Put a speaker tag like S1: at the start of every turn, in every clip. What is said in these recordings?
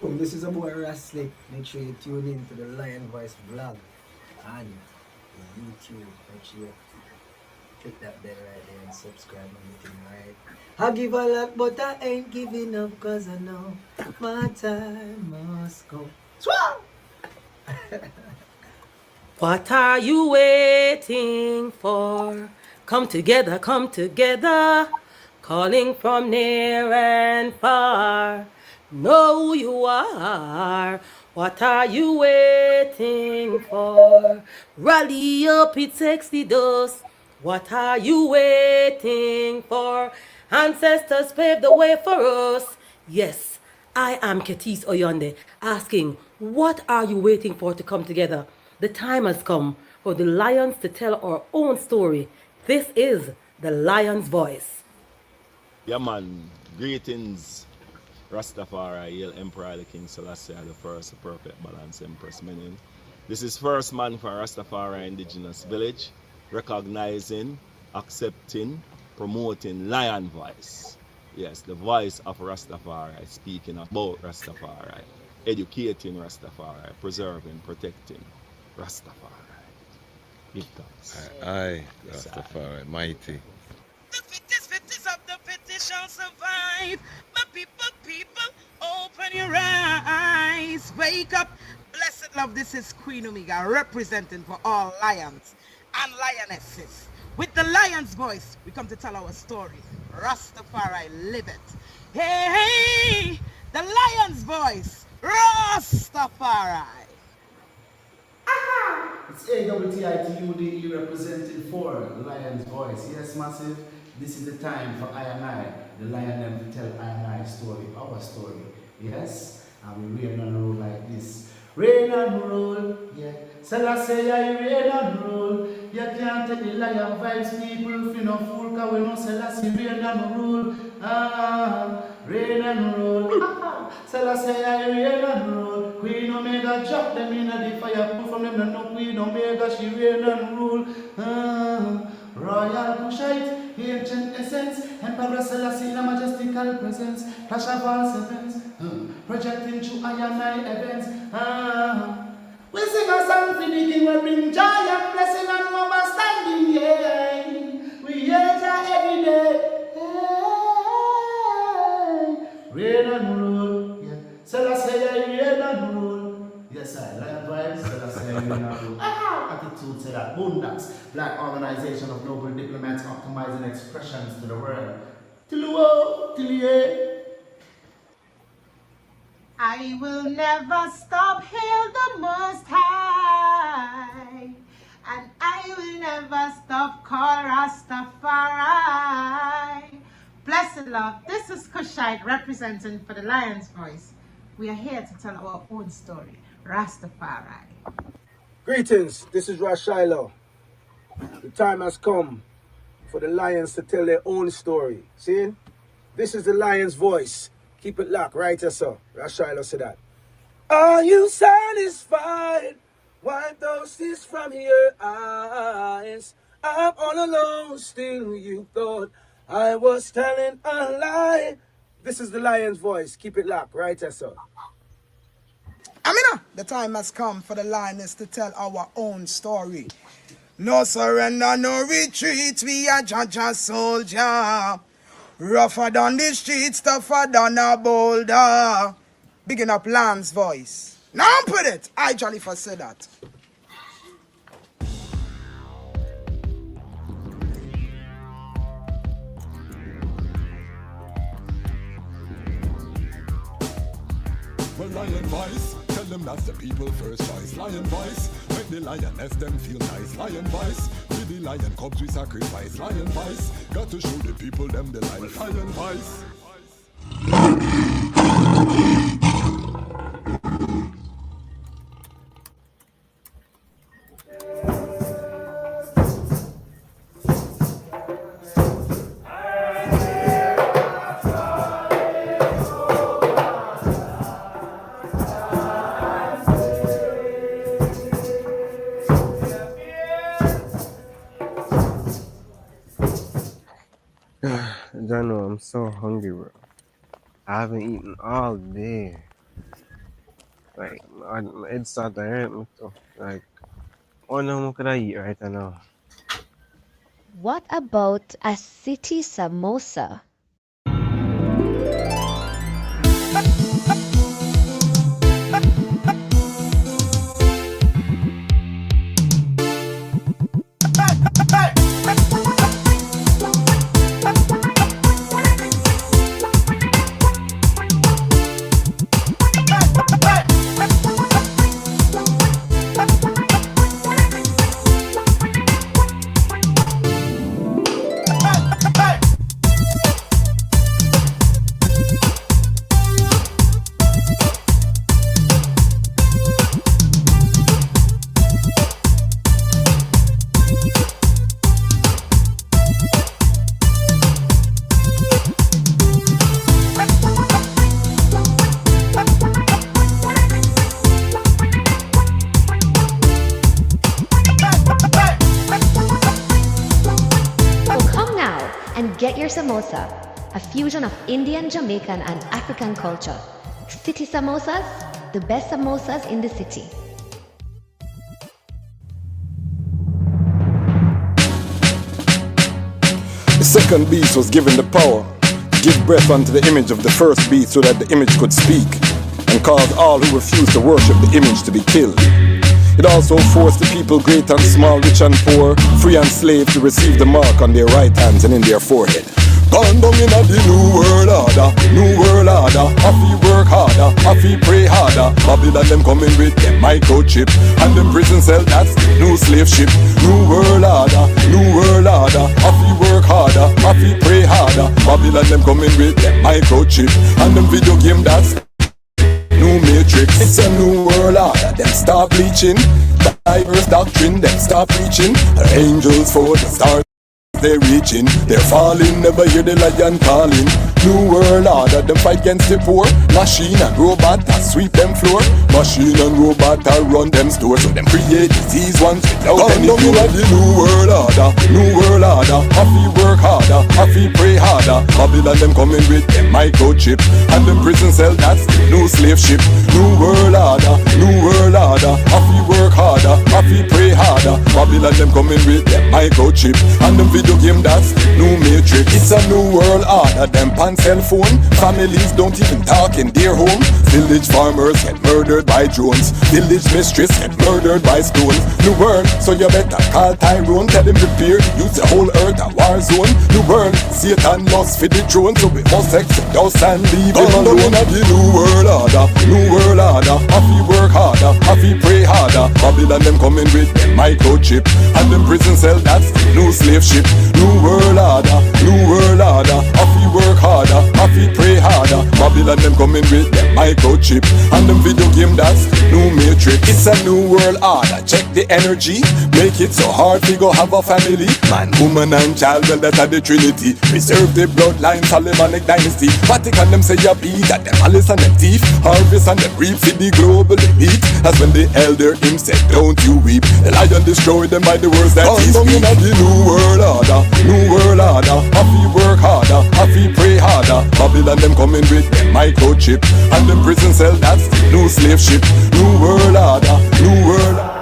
S1: This is a boy Ras. Make sure you tune in to the Lion Voice blog on YouTube. Make sure you click that bell right there and subscribe and everything, right? I give a lot, but I ain't giving up, cause I know my time must go. Swah!
S2: What are you waiting for? Come together, calling from near and far. Know who you are. What are you waiting for? Rally up, it takes the dust. What are you waiting for? Ancestors paved the way for us. Yes, I am Ketis Oyonde, asking, what are you waiting for to come together? The time has come for the lions to tell our own story. This is the Lion's Voice.
S3: Yeah, man. Greetings, Ras Tafari, Haile Emperor, the King Selassie, the first, the perfect balance, Empress Menin. This is first man for Rastafari Indigenous Village, recognizing, accepting, promoting Lion Voice. Yes, the voice of Rastafari, speaking about Rastafari, educating Rastafari, preserving, protecting Rastafari. Big thanks.
S4: Aye, Rastafari, mighty.
S5: The fittest of the fittest shall survive. My people, open your eyes. Wake up. Blessed love, this is Queen Omega, representing for all lions and lionesses. With the lion's voice, we come to tell our story. Rastafari, live it. Hey, the lion's voice, Rastafari.
S6: It's AWTITUDE representing for Lion's Voice. Yes, massive. This is the time for I and I, the lion them to tell I and I story, our story. Yes? And we reign and rule like this. Reign and rule, yeah. Selassie, I reign and rule. You can't take the lion vibes, people. If you no fool, cause we know Selassie reign and rule. Reign and rule. Selassie, I reign and rule. Queen Omega drop them in the fire. Put from them no Queen Omega, she reign and rule. Royal Kushite, ancient essence, Emperor Selassie in a majestical presence, flash of all sevens, projecting through I and I events. We sing a song for the king, we bring joy and blessing and understanding, yeah. We hear Jah every day. Reign and rule, yeah. Selassie, I reign and rule. Yes, I lion vibes, Selassie, I reign and rule. Attitude say that. Boondocks, Black Organization of Noble Diplomats optimizing expressions to the world. Till the world, till the end.
S5: I will never stop, hail the Most High, and I will never stop, call Rastafari. Blessed love, this is Kushite representing for the Lion's Voice. We are here to tell our own story, Rastafari.
S1: Greetings, this is Rashilo. The time has come for the lions to tell their own story. See? This is the Lion's Voice. Keep it locked, right, sir? Rashilo said that. Are you satisfied? Wipe those tears from your eyes. I'm all alone, still you thought I was telling a lie. This is the Lion's Voice. Keep it locked, right, sir?
S7: Amina, the time has come for the lioness to tell our own story. No surrender, no retreat, we are Jaja soldier. Rougher than the streets, tougher than a boulder. Bigging up Lion's Voice. Now put it, I jolly for say that.
S8: Well, Lion Voice, tell them that's the people first choice. Lion Voice, make the lioness them feel nice. Lion Voice, with the lion cubs we sacrifice. Lion Voice, got to show the people them the life. Lion Voice.
S9: Jano, I'm so hungry, bro. I haven't eaten all day. Like, my head start to hurt me too. Like, oh no, what could I eat right now?
S10: What about a city samosa? Get your samosa, a fusion of Indian, Jamaican, and African culture. City samosas, the best samosas in the city.
S8: The second beast was given the power to give breath unto the image of the first beast so that the image could speak and cause all who refused to worship the image to be killed. It also forced the people, great and small, rich and poor, free and slave, to receive the mark on their right hands and in their forehead. Gone down in the new world order, new world order. Happy work harder, happy pray harder. Babylon them coming with them microchip, and them prison cell, that's the new slave ship. New world order, new world order. Happy work harder, happy pray harder. Babylon them coming with them microchip, and them video game, that's new matrix. It's a new world order. Them start bleaching, diverse doctrine. Them start preaching. Angels for the stars. They're reaching, they're falling, never hear the lion calling. New world order, them fight against the poor. Machine and robot that sweep them floor. Machine and robot that run them stores. So them create disease ones without any cure. The new world order, new world order. Happy work harder, happy pray harder. Babylon them coming with them microchip, and them prison cell, that's the new slave ship. New world order, new world order. Happy work harder, happy pray harder. Babylon them coming with them microchip, and them video game, that's new matrix. It's a new world order. Them pan cell phone. Families don't even talk in their home. Village farmers get murdered by drones. Village mistress get murdered by stones. New world, so you better call Tyrone. Tell him prepare, use the whole earth a war zone. New world, Satan lost for the throne, so we must exit us and leave him alone. The new world order, new world order. Happy work harder, happy pray harder. Babylon them coming with them microchip, and them prison cell, that's the new slave ship. New world order, new world order. Happy work harder, happy pray harder. Babylon them coming with them microchip, and them video game, that's new matrix. It's a new world order. Check the energy, make it so hard to go have a family. Man, woman and child, well that are the trinity. Preserve the bloodline, Solomonic dynasty. Vatican them say you beat at them malice and them thief. Harvest and them reap for the global elite. That's when the elder him said, don't you weep. The lion destroyed them by the words that he speak. The new world order, new world order. Happy work harder, happy pray harder. Babylon them coming with them microchip, and them prison cell, that's the new slave ship. New world order, new world order.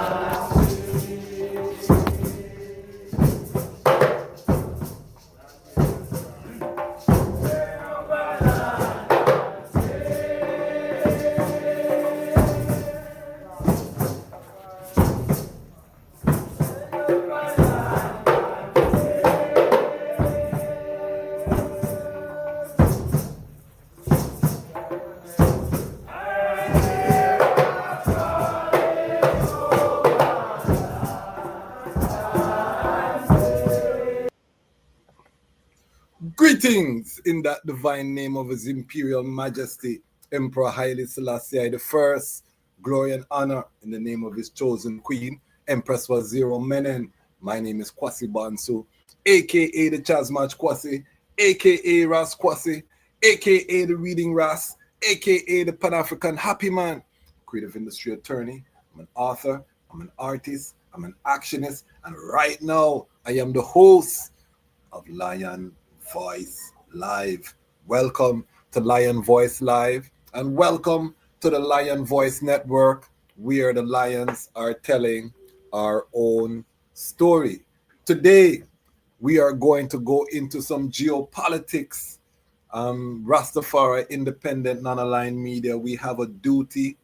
S8: Greetings in that divine name of His Imperial Majesty, Emperor Haile Selassie the First. Glory and honor in the name of his chosen queen, Empress Waziri Menen. My name is Kwasi Bonsu, aka the Dejazmatch Kwasi, aka Ras Kwasi, aka the Reading Ras, aka the Pan-African Happy Man, creative industry attorney. I'm an author, I'm an artist, I'm an actionist, and right now I am the host of Lion Voice Live. Welcome to Lion Voice Live, and welcome to the Lion Voice Network, where the lions are telling our own story. Today, we are going to go into some geopolitics. Rastafari, independent, non-aligned media, we have a duty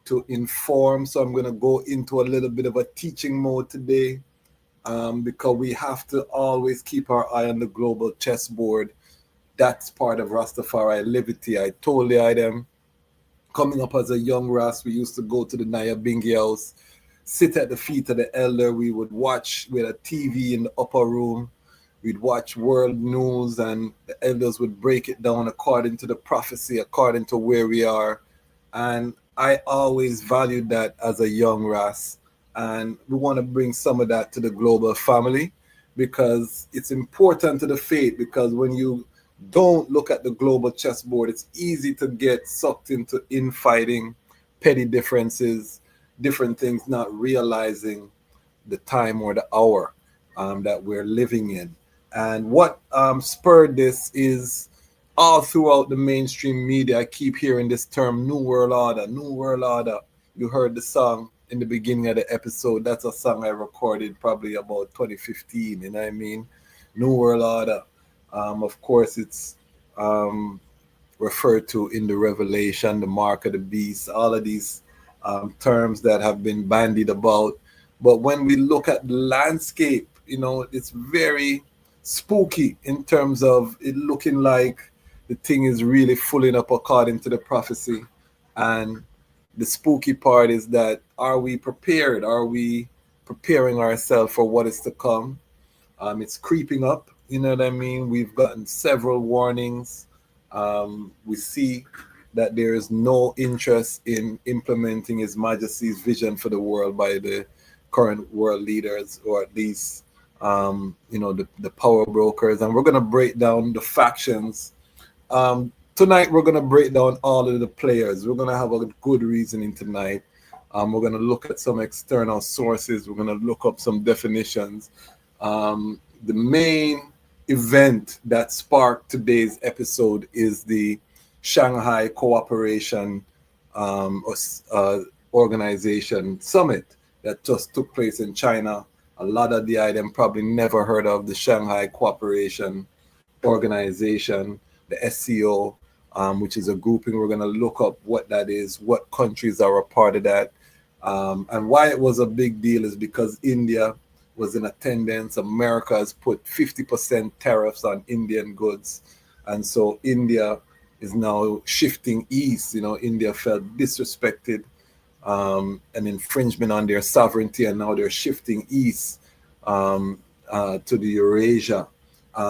S8: to inform. So I'm going to go into a little bit of a teaching mode today, because we have to always keep our eye on the global chessboard. That's part of Rastafari liberty. I told you I am coming up as a young Ras. We used to go to the Nyabingi house, sit at the feet of the elder. We would watch, we had a TV in the upper room. We'd watch world news, and the elders would break it down according to the prophecy, according to where we are. And I always valued that as a young Ras. And we want to bring some of that to the global family, because it's important to the faith. Because when you don't look at the global chessboard, it's easy to get sucked into infighting, petty differences, different things, not realizing the time or the hour that we're living in. And what spurred this is all throughout the mainstream media, I keep hearing this term, New World Order, New World Order. You heard the song in the beginning of the episode. That's a song I recorded probably about 2015, you know what I mean? New World Order. Of course, it's referred to in the Revelation, the mark of the beast, all of these terms that have been bandied about. But when we look at the landscape, you know, it's very spooky in terms of it looking like the thing is really fulling up according to the prophecy. And the spooky part is that, are we prepared? Are we preparing ourselves for what is to come? It's creeping up, you know what I mean? We've gotten several warnings. We see that there is no interest in implementing His Majesty's vision for the world by the current world leaders, or at least, you know, the power brokers. And we're going to break down the factions. Tonight, we're going to break down all of the players. We're going to have a good reasoning tonight. We're going to look at some external sources. We're going to look up some definitions. The main event that sparked today's episode is the Shanghai Cooperation Organization Summit that just took place in China. A lot of the items probably never heard of the Shanghai Cooperation Organization, the SCO, which is a grouping. We're going to look up what that is, what countries are a part of that, and why it was a big deal is because India was in attendance. America has put 50% tariffs on Indian goods. And so India is now shifting east. You know, India felt disrespected, an infringement on their sovereignty, and now they're shifting east to the Eurasia.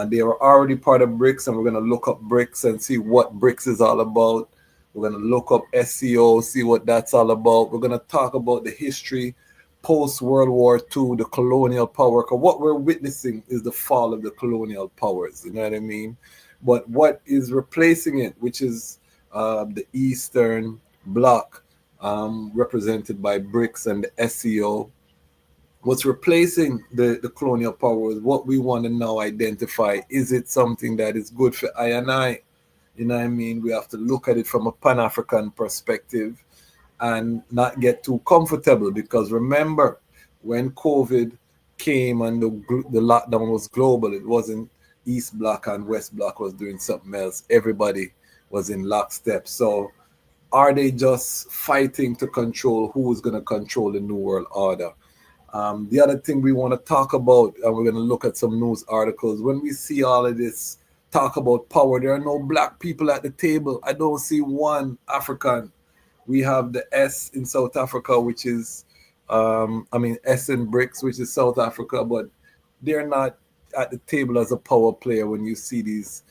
S8: They were already part of BRICS, and we're going to look up BRICS and see what BRICS is all about. We're going to look up SCO, see what that's all about. We're going to talk about the history post-World War II, the colonial power. Because what we're witnessing is the fall of the colonial powers, you know what I mean? But what is replacing it, which is the Eastern Bloc, represented by BRICS and the SCO, what's replacing the colonial power is what we want to now identify. Is it something that is good for I and I? You know what I mean? We have to look at it from a Pan-African perspective and not get too comfortable, because remember, when COVID came and the lockdown was global, it wasn't East Bloc and West Bloc was doing something else. Everybody was in lockstep. So are they just fighting to control who is going to control the New World Order? The other thing we want to talk about, and we're going to look at some news articles, when we see all of this talk about power, there are no black people at the table. I don't see one African. We have the S in South Africa, which is, S in BRICS, which is South Africa, but they're not at the table as a power player when you see these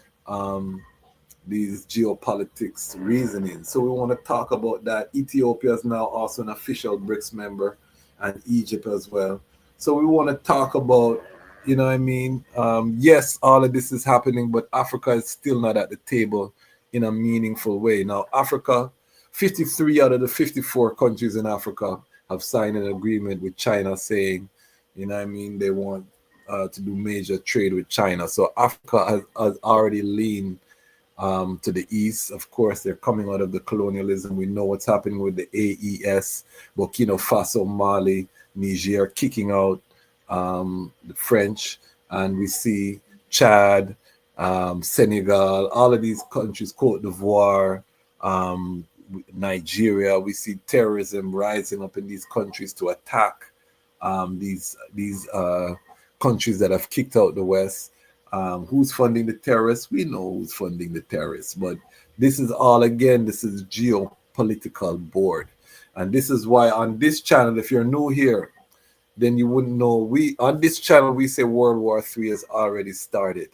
S8: geopolitics reasoning. So we want to talk about that. Ethiopia is now also an official BRICS member, and Egypt as well. So we want to talk about, you know what I mean? Yes, all of this is happening, but Africa is still not at the table in a meaningful way. Now, Africa, 53 out of the 54 countries in Africa have signed an agreement with China saying, you know what I mean, they want to do major trade with China. So Africa has already leaned
S11: to the east. Of course, they're coming out of the colonialism. We know what's happening with the AES, Burkina Faso, Mali, Niger, kicking out the French. And we see Chad, Senegal, all of these countries, Cote d'Ivoire, Nigeria. We see terrorism rising up in these countries to attack these countries that have kicked out the West. Who's funding the terrorists? We know who's funding the terrorists, but this is all, again, this is geopolitical board. And this is why on this channel, if you're new here, then you wouldn't know. We on this channel, we say World War III has already started.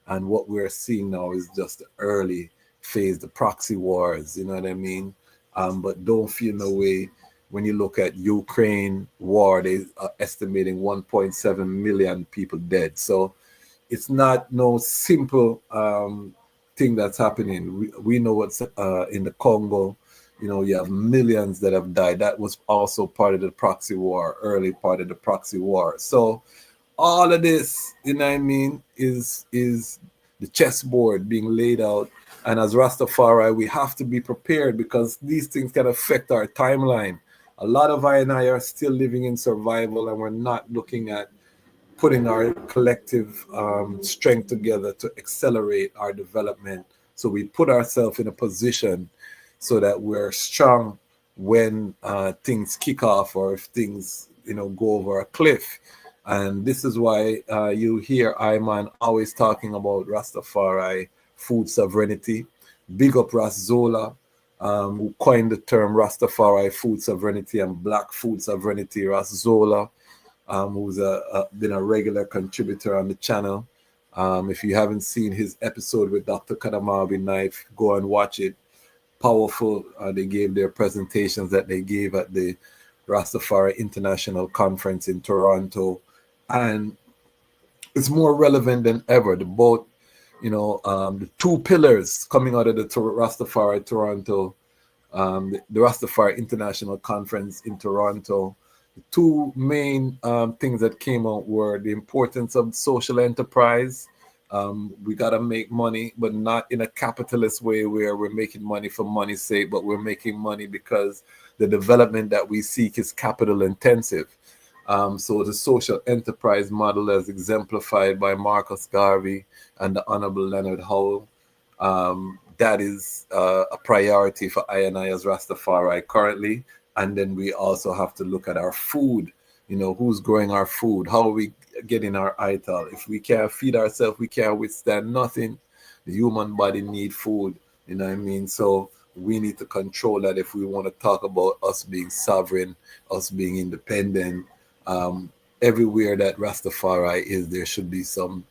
S11: And what we're seeing now is just the early phase, the proxy wars, you know what I mean? But don't feel no way when you look at Ukraine war, they are estimating 1.7 million people dead. So it's not no simple thing that's happening. We know what's in the Congo. You know, you have millions that have died. That was also part of the proxy war, early part of the proxy war. So all of this, you know what I mean, is the chessboard being laid out. And as Rastafari, we have to be prepared because these things can affect our timeline. A lot of I and I are still living in survival, and we're not looking at putting our collective strength together to accelerate our development. So we put ourselves in a position so that we're strong when things kick off or if things, you know, go over a cliff. And this is why you hear Ayman always talking about Rastafari food sovereignty. Big up Ras Zola, who coined the term Rastafari food sovereignty and black food sovereignty. Ras Zola, who's been a regular contributor on the channel. If you haven't seen his episode with Dr. Kadamabi Knife, go and watch it. Powerful. They gave their presentations that they gave at the Rastafari International Conference in Toronto. And it's more relevant than ever. The both, you know, the two pillars coming out of the Rastafari Toronto, the Rastafari International Conference in Toronto, the two main things that came out were the importance of social enterprise. We got to make money, but not in a capitalist way where we're making money for money's sake, but we're making money because the development that we seek is capital intensive. So the social enterprise model as exemplified by Marcus Garvey and the Honorable Leonard Howell, that is a priority for I and I as Rastafari currently. And then we also have to look at our food. You know, who's growing our food? How are we getting our ITAL? If we can't feed ourselves, we can't withstand nothing. The human body need food. You know what I mean? So we need to control that if we want to talk about us being sovereign, us being independent. Everywhere that Rastafari is, there should be some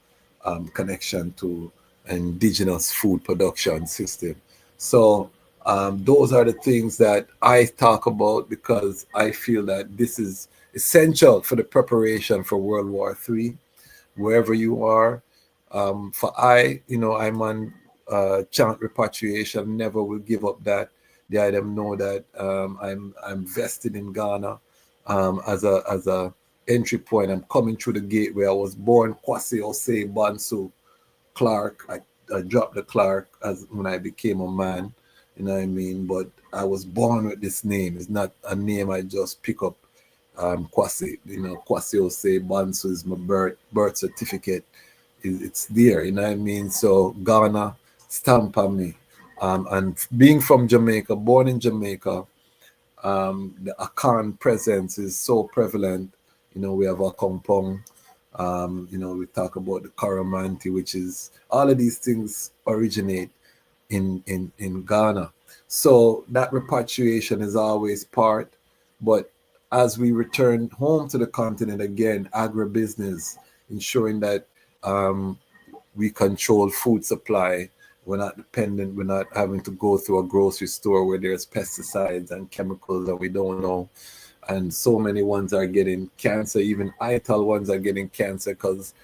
S11: connection to indigenous food production system. So those are the things that I talk about because I feel that this is essential for the preparation for World War III, wherever you are. For you know, I'm on chant repatriation, never will give up that. They let them know that I'm vested in Ghana as a entry point. I'm coming through the gateway. I was born Kwasi Osei Bonsu Clark. I dropped the Clark as when I became a man. You know what I mean? But I was born with this name. It's not a name I just pick up. Kwasi, you know, Kwasi Osei Bonsu is my birth certificate. It's there, you know what I mean? So Ghana stamp on me. And being from Jamaica, born in Jamaica, the Akan presence is so prevalent. You know, we have Akompong. You know, we talk about the Karamanti, which is all of these things originate in Ghana. So that repatriation is always part. But as we return home to the continent again, agribusiness, ensuring that we control food supply. We're not dependent. We're not having to go through a grocery store where there's pesticides and chemicals that we don't know. And so many ones are getting cancer. Even ITAL ones are getting cancer because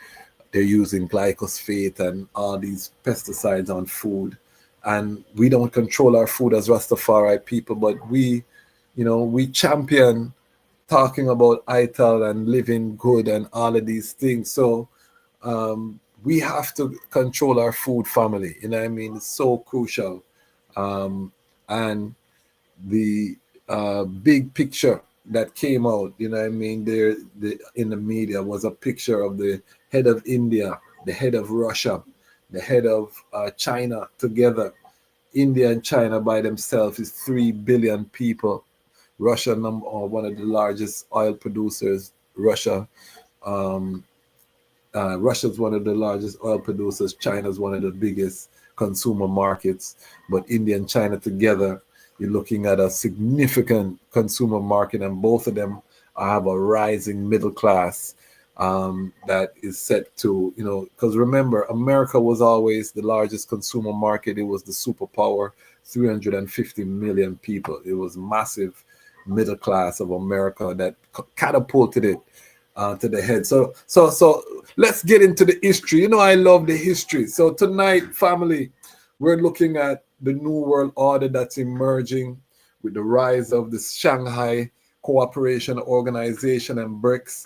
S11: they're using glyphosate and all these pesticides on food. And we don't control our food as Rastafari people, but we, you know, we champion talking about ITAL and living good and all of these things. So we have to control our food, family. You know what I mean? It's so crucial. And the big picture that came out, you know what I mean, in the media was a picture of the head of India, the head of Russia, the head of China together. India and China by themselves is 3 billion people. Russia, one of the largest oil producers. Russia's one of the largest oil producers. China's one of the biggest consumer markets. But India and China together, you're looking at a significant consumer market, and both of them have a rising middle class that is set to, because remember, America was always the largest consumer market. It was the superpower, 350 million people. It was massive middle class of America that catapulted it to the head. So let's get into the history. I love the history. So tonight, family, we're looking at the New World Order that's emerging with the rise of the Shanghai Cooperation Organization and BRICS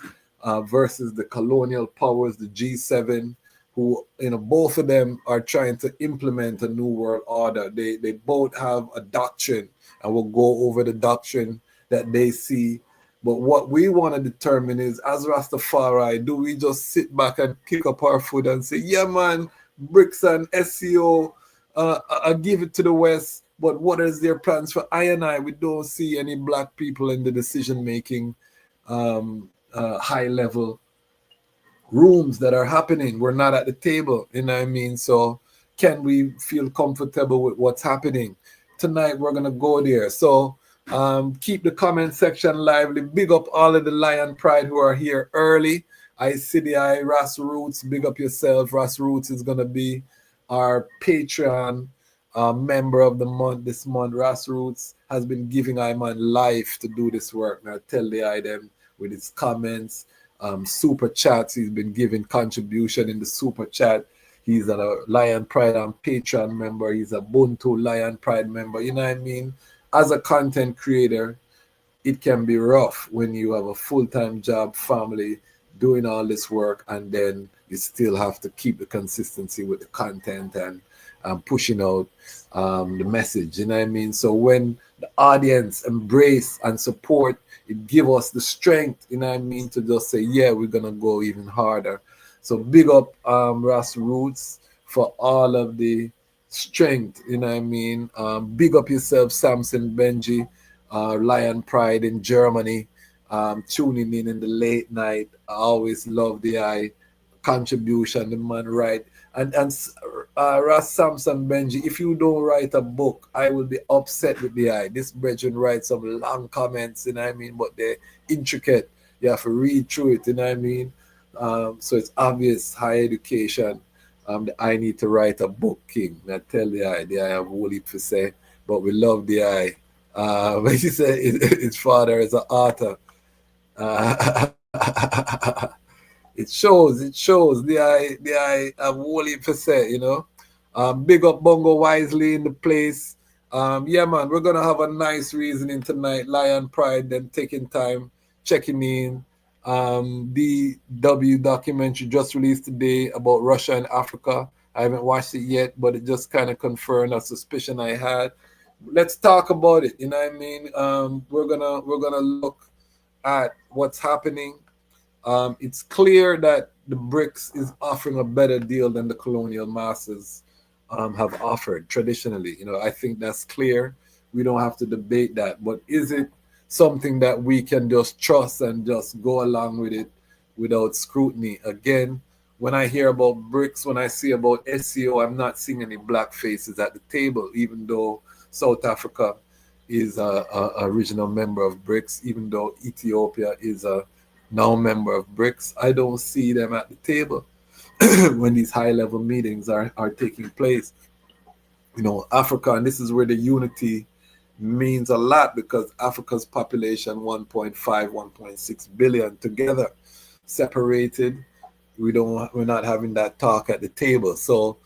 S11: versus the colonial powers, the G7, who, both of them are trying to implement a New World Order. They both have a doctrine, and we'll go over the doctrine that they see. But what we want to determine is, as Rastafari, do we just sit back and kick up our foot and say, yeah, man, BRICS and SCO, I give it to the West, but what is their plans for I and I? We don't see any black people in the decision-making high-level rooms that are happening. We're not at the table, you know what I mean? So can we feel comfortable with what's happening? Tonight, we're going to go there. So keep the comment section lively. Big up all of the Lion Pride who are here early. I see the Ras Roots. Big up yourself. Ras Roots is going to be our Patreon member of the month this month. Ras Roots has been giving Iman life to do this work. Now tell the item with his comments, super chats. He's been giving contribution in the super chat. He's a Lion Pride and Patreon member. He's a Ubuntu Lion Pride member. You know what I mean? As a content creator, it can be rough when you have a full-time job, family, doing all this work, and then you still have to keep the consistency with the content and pushing out the message. You know what I mean? So when the audience embrace and support, it gives us the strength, you know what I mean, to just say, yeah, we're going to go even harder. So big up Ras Roots for all of the strength, you know what I mean. Big up yourself, Samson Benji, Lion Pride in Germany, tuning in the late night. I always love the contribution, the man right. And Ras Samson Benji, if you don't write a book, I will be upset with the This brethren writes some long comments, you know what I mean, but they're intricate. You have to read through it, you know what I mean. So it's obvious high education. I need to write a book, King. I tell the I have woolly to say, but we love the when he said his father is an author. It shows the I have woolly to say, big up Bongo Wisely in the place. Yeah, man, we're gonna have a nice reasoning tonight. Lion Pride, then taking time, checking in. The W documentary just released today about Russia and Africa. I haven't watched it yet, but it just kind of confirmed a suspicion I had. Let's talk about it. You know what I mean? We're gonna look at what's happening. It's clear that the BRICS is offering a better deal than the colonial masters have offered traditionally. I think that's clear. We don't have to debate that. But is it something that we can just trust and just go along with it without scrutiny? Again, when I hear about BRICS, when I see about SCO, I'm not seeing any black faces at the table, even though South Africa is a original member of BRICS, even though Ethiopia is a now member of BRICS. I don't see them at the table when these high-level meetings are taking place. Africa, and this is where the unity means a lot, because Africa's population 1.5, 1.6 billion together, separated. We're not having that talk at the table. So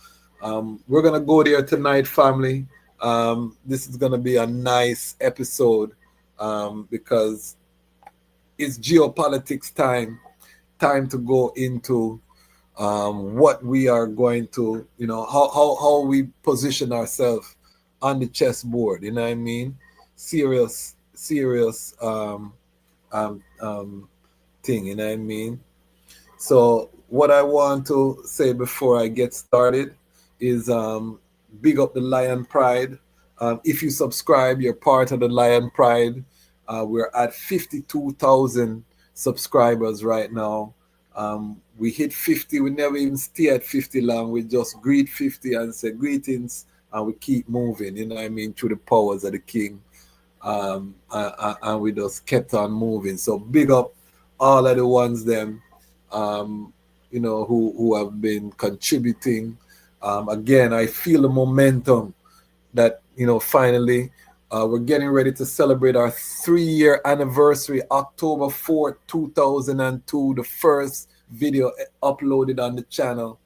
S11: we're gonna go there tonight, family. This is gonna be a nice episode because it's geopolitics time to go into what we are going to, how we position ourselves on the chessboard. You know what I mean? Serious thing. You know what I mean? So what I want to say before I get started is big up the Lion Pride. If you subscribe, you're part of the Lion Pride. We're at 52,000 subscribers right now. We hit 50. We never even stay at 50 long. We just greet 50 and say greetings, and we keep moving. You know what I mean? Through the powers of the King. And we just kept on moving. So big up all of the ones them, who have been contributing. Again, I feel the momentum that, finally we're getting ready to celebrate our 3-year anniversary, October 4th, 2002, the first video uploaded on the channel,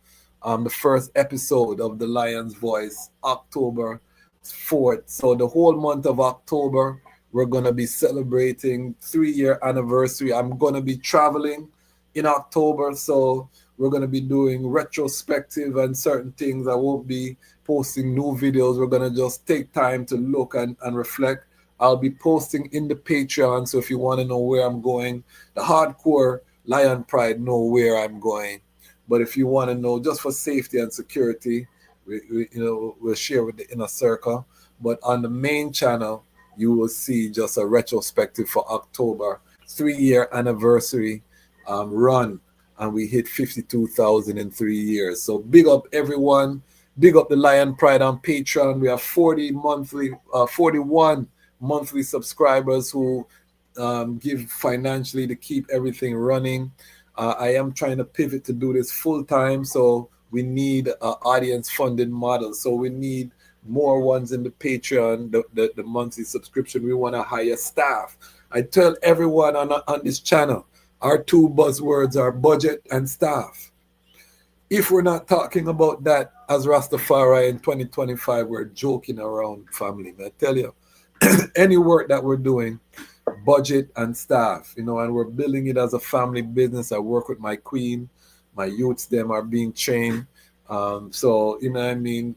S11: the first episode of The Lion's Voice, October 4th. So the whole month of October, we're going to be celebrating 3-year anniversary. I'm going to be traveling in October, so we're going to be doing retrospective and certain things. I won't be posting new videos. We're going to just take time to look and reflect. I'll be posting in the Patreon, so if you want to know where I'm going, the hardcore Lion Pride know where I'm going. But if you want to know, just for safety and security, we'll share with the inner circle. But on the main channel, you will see just a retrospective for October, 3-year anniversary run, and we hit 52,000 in 3 years. So big up everyone. Big up the Lion Pride on Patreon. We have 41 monthly subscribers who give financially to keep everything running. I am trying to pivot to do this full time, so we need an audience funded model. So we need more ones in the Patreon, the monthly subscription. We want to hire staff. I tell everyone on this channel, our two buzzwords are budget and staff. If we're not talking about that as Rastafari in 2025, we're joking around, family. I tell you, any work that we're doing, budget and staff, and we're building it as a family business. I work with my queen, my youths, them are being trained. So, you know what I mean?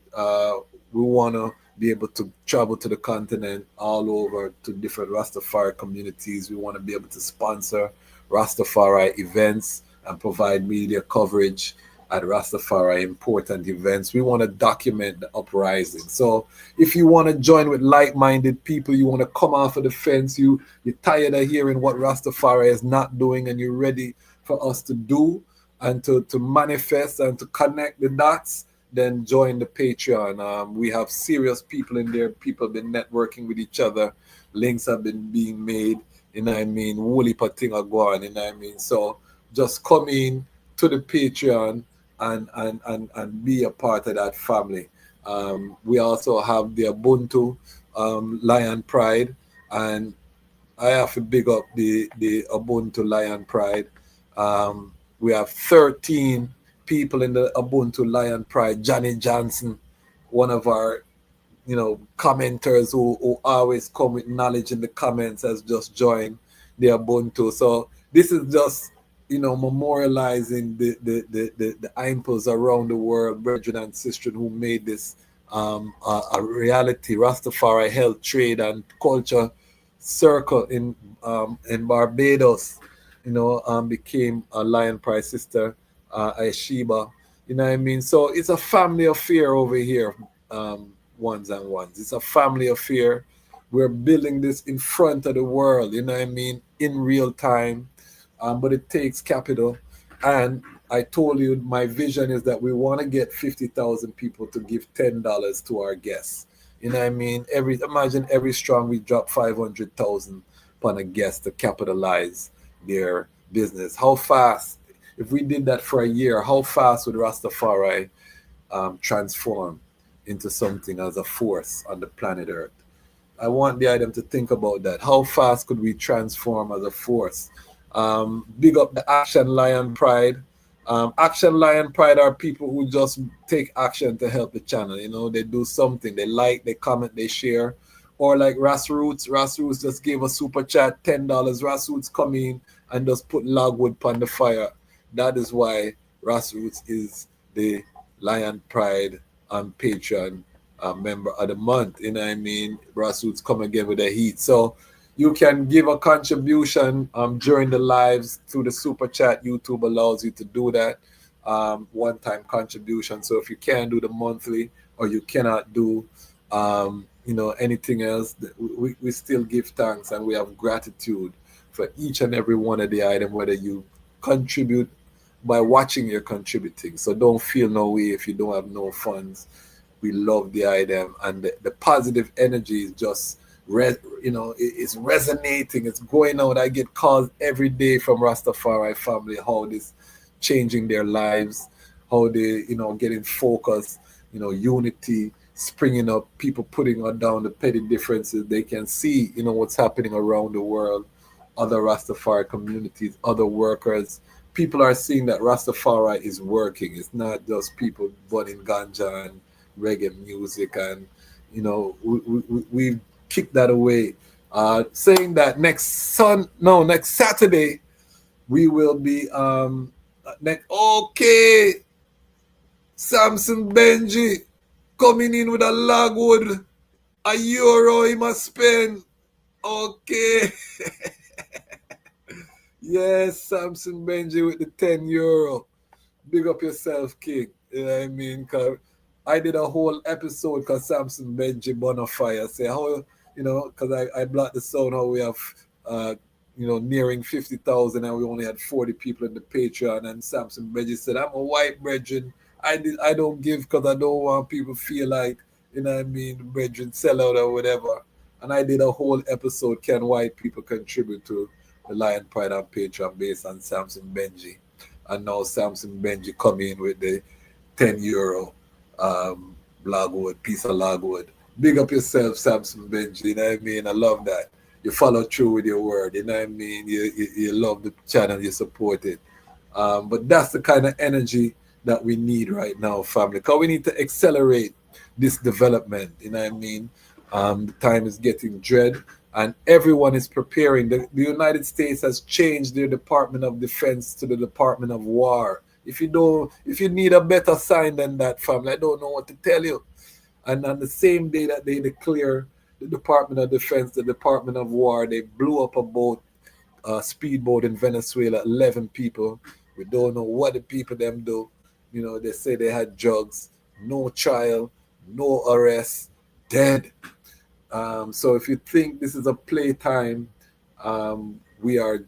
S11: We want to be able to travel to the continent, all over to different Rastafari communities. We want to be able to sponsor Rastafari events and provide media coverage at Rastafari important events. We want to document the uprising. So if you want to join with like-minded people, you want to come off of the fence, you're tired of hearing what Rastafari is not doing, and you're ready for us to do and to manifest and to connect the dots, then join the Patreon. We have serious people in there. People have been networking with each other. Links have been being made. You know what I mean? Woolly Patinga Guan, you know what I mean? So just come in to the Patreon and be a part of that family. We also have the Ubuntu Lion Pride, and I have to big up the Ubuntu Lion Pride. We have 13 people in the Ubuntu Lion Pride. Johnny Johnson, one of our commenters who always come with knowledge in the comments, has just joined the Ubuntu. So this is just memorializing the impos around the world, brethren and sisters who made this a reality. Rastafari health, trade, and culture circle in Barbados, became a Lion Pride sister, Aishiba. You know what I mean? So it's a family affair over here, ones and ones. It's a family affair. We're building this in front of the world, you know what I mean, in real time. But it takes capital. And I told you my vision is that we want to get 50,000 people to give $10 to our guests. You know what I mean? Imagine every strong we drop 500,000 upon a guest to capitalize their business. How fast, if we did that for a year, how fast would Rastafari transform into something as a force on the planet Earth? I want the item to think about that. How fast could we transform as a force? Big up the Action Lion Pride. Action Lion Pride are people who just take action to help the channel. They do something. They like, they comment, they share. Or like Ras Roots. Ras Roots just gave a super chat, $10. Ras Roots come in and just put logwood upon the fire. That is why Grassroots is the Lion Pride and Patreon member of the month. You know what I mean? Grassroots come again with the heat. So you can give a contribution during the lives through the super chat. YouTube allows you to do that one-time contribution. So if you can't do the monthly or you cannot do anything else, we still give thanks and we have gratitude for each and every one of the item, whether you contribute by watching, you're contributing. So don't feel no way if you don't have no funds. We love the item, and the positive energy is just it's resonating, it's going out. I get calls every day from Rastafari family how this changing their lives, how they getting focused, unity springing up, people putting down the petty differences. They can see what's happening around the world, other Rastafari communities, other workers. People are seeing that Rastafari is working. It's not just people burning ganja and reggae music, and we've kicked that away. Saying that next Saturday we will be Samson Benji coming in with a logwood, €1 he must spend. Okay. Yes, Samson Benji with the €10. Big up yourself, King. You know what I mean? Cause I did a whole episode because Samson Benji Bonafire say how because I blocked the sound how we have nearing 50,000 and we only had 40 people in the Patreon, and Samson Benji said, I'm a white brethren. I don't give because I don't want people feel like the brethren sell out or whatever. And I did a whole episode, can white people contribute to the Lion Pride on Patreon based on Samson Benji. And now Samson Benji come in with the €10 logwood, piece of logwood. Big up yourself, Samson Benji. You know what I mean? I love that. You follow through with your word. You know what I mean? You love the channel, you support it. But that's the kind of energy that we need right now, family. Because we need to accelerate this development. You know what I mean? The time is getting dread, and everyone is preparing. The United States has changed their Department of Defense to the Department of War. If you need a better sign than that, family, I don't know what to tell you. And on the same day that they declare the Department of Defense, the Department of War, they blew up a boat, a speedboat in Venezuela, 11 people. We don't know what the people them do. They say they had drugs, no trial, no arrest, dead. So if you think this is a playtime, we are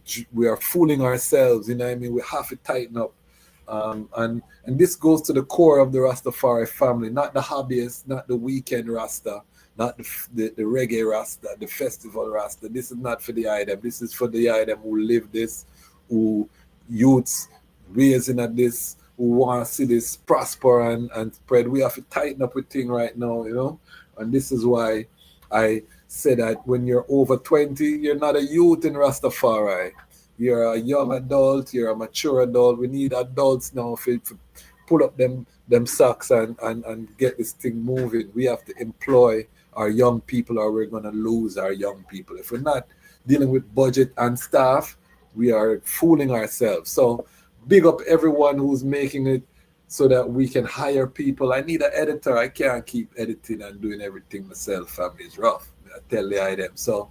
S11: fooling ourselves. You know what I mean? We have to tighten up. And this goes to the core of the Rastafari family, not the hobbyists, not the weekend Rasta, not the reggae Rasta, the festival Rasta. This is not for the item. This is for the item who live this, who youths raising at this, who want to see this prosper and spread. We have to tighten up with thing right now, and this is why I say that when you're over 20, you're not a youth in Rastafari. You're a young adult, you're a mature adult. We need adults now to pull up them socks and get this thing moving. We have to employ our young people or we're going to lose our young people. If we're not dealing with budget and staff, we are fooling ourselves. So big up everyone who's making it so that we can hire people. I need an editor. I can't keep editing and doing everything myself. Family is rough. I tell the item. So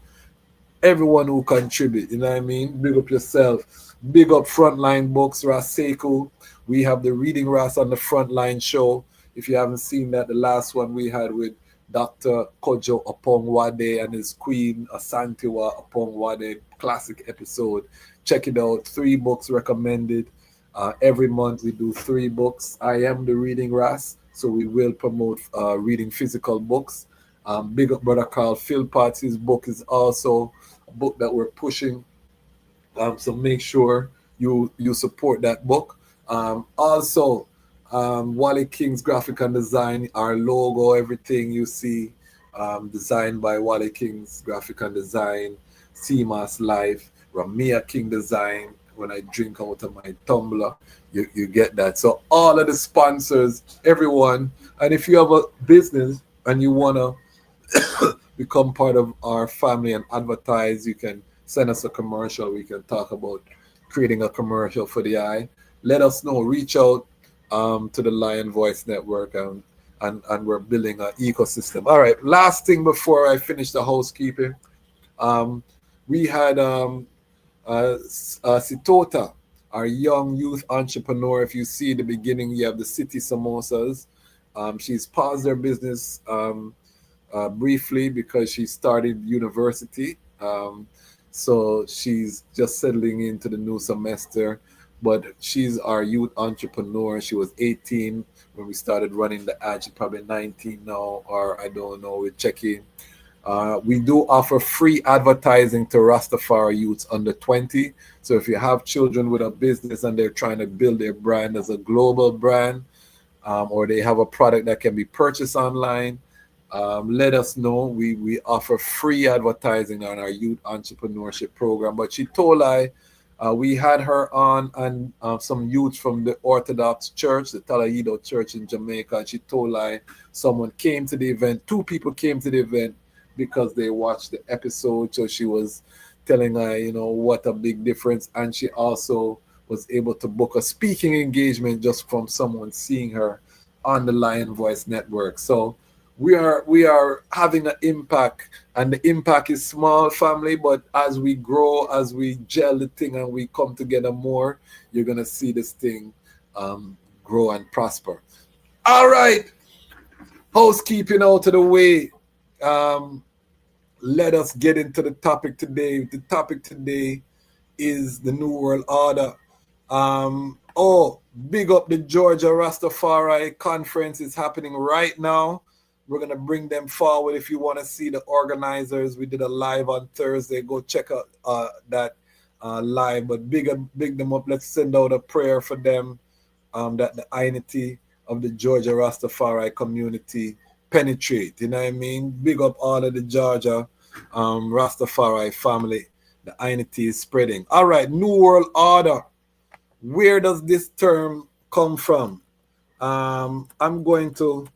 S11: everyone who contribute, you know what I mean? Big up yourself. Big up Frontline Books, Ras Sekou. We have the Reading Ras on the Frontline show. If you haven't seen that, the last one we had with Dr. Kojo Opongwade and his queen, Asantewa Opongwade, classic episode. Check it out. 3 books recommended. Every month we do 3 books. I am the Reading Ras, so we will promote reading physical books. Big up brother Carl Philpotts' book is also a book that we're pushing. So make sure you support that book. Also, Wally King's graphic and design, our logo, everything you see, designed by Wally King's graphic and design, CMAS Life, Ramia King design. When I drink out of my tumbler, you get that. So all of the sponsors, everyone, and if you have a business and you want to become part of our family and advertise, you can send us a commercial. We can talk about creating a commercial for the eye. let us know. Reach out to the Lion Voice Network, and we're building an ecosystem. All right, last thing before I finish the housekeeping. We had Sitota, our young youth entrepreneur. If you see the beginning, you have the City Samosas. She's paused her business briefly because she started university. So she's just settling into the new semester. But she's our youth entrepreneur. She was 18 when we started running the ad. She's probably 19 now, or I don't know. We're checking. We do offer free advertising to Rastafari youths under 20. So if you have children with a business and they're trying to build their brand as a global brand, or they have a product that can be purchased online, let us know. We offer free advertising on our youth entrepreneurship program. But she told we had her on, and some youth from the Orthodox Church, the Talahido Church in Jamaica. And she told someone came to the event. 2 people came to the event because they watched the episode. So she was telling what a big difference. And she also was able to book a speaking engagement just from someone seeing her on the Lion Voice Network. So we are having an impact, and the impact is small, family, but as we grow, as we gel the thing and we come together more, you're gonna see this thing grow and prosper. All right, housekeeping out of the way. Let us get into the topic today. The topic today is the New World Order. Big up the Georgia Rastafari Conference is happening right now. We're going to bring them forward. If you want to see the organizers, we did a live on Thursday. Go check out that live. But big them up. Let's send out a prayer for them, that the unity of the Georgia Rastafari community penetrate. You know what I mean? Big up all of the Georgia Rastafari family. The unity is spreading. All right, New World Order. Where does this term come from? I'm going to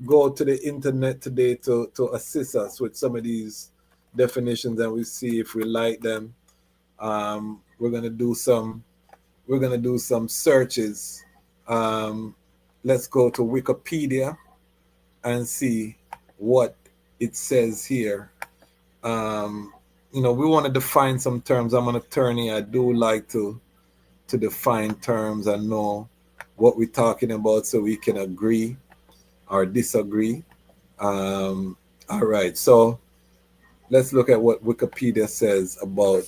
S11: go to the internet today to assist us with some of these definitions, and we see if we like them. We're gonna do some searches. Let's go to Wikipedia and see what it says here. We want to define some terms. I'm an attorney. I do like to define terms and know what we're talking about so we can agree or disagree. All right, so let's look at what Wikipedia says about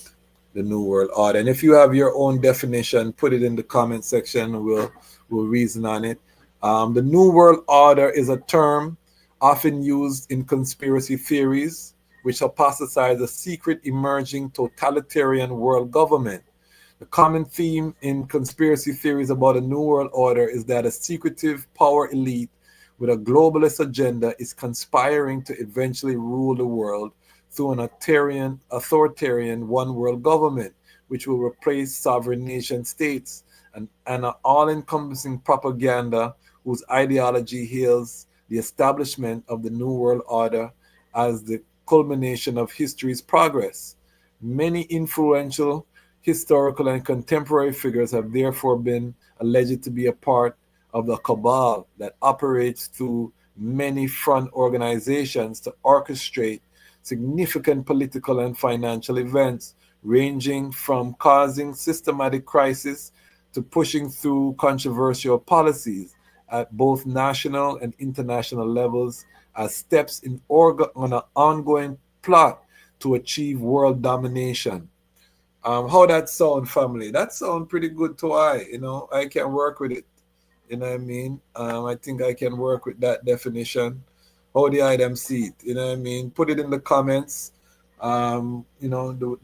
S11: the New World Order. And if you have your own definition, put it in the comment section. We'll reason on it. The New World Order is a term often used in conspiracy theories, which hypothesize a secret emerging totalitarian world government. The common theme in conspiracy theories about a New World Order is that a secretive power elite with a globalist agenda is conspiring to eventually rule the world through an authoritarian one world government, which will replace sovereign nation states, and an all-encompassing propaganda whose ideology hails the establishment of the New World Order as the culmination of history's progress. Many influential historical and contemporary figures have therefore been alleged to be a part of the cabal that operates through many front organizations to orchestrate significant political and financial events, ranging from causing systematic crisis to pushing through controversial policies at both national and international levels as steps on an ongoing plot to achieve world domination. How that sound, family? That sound pretty good to I. I can work with it. You know what I mean? I think I can work with that definition. How the item see it? You know what I mean? Put it in the comments. The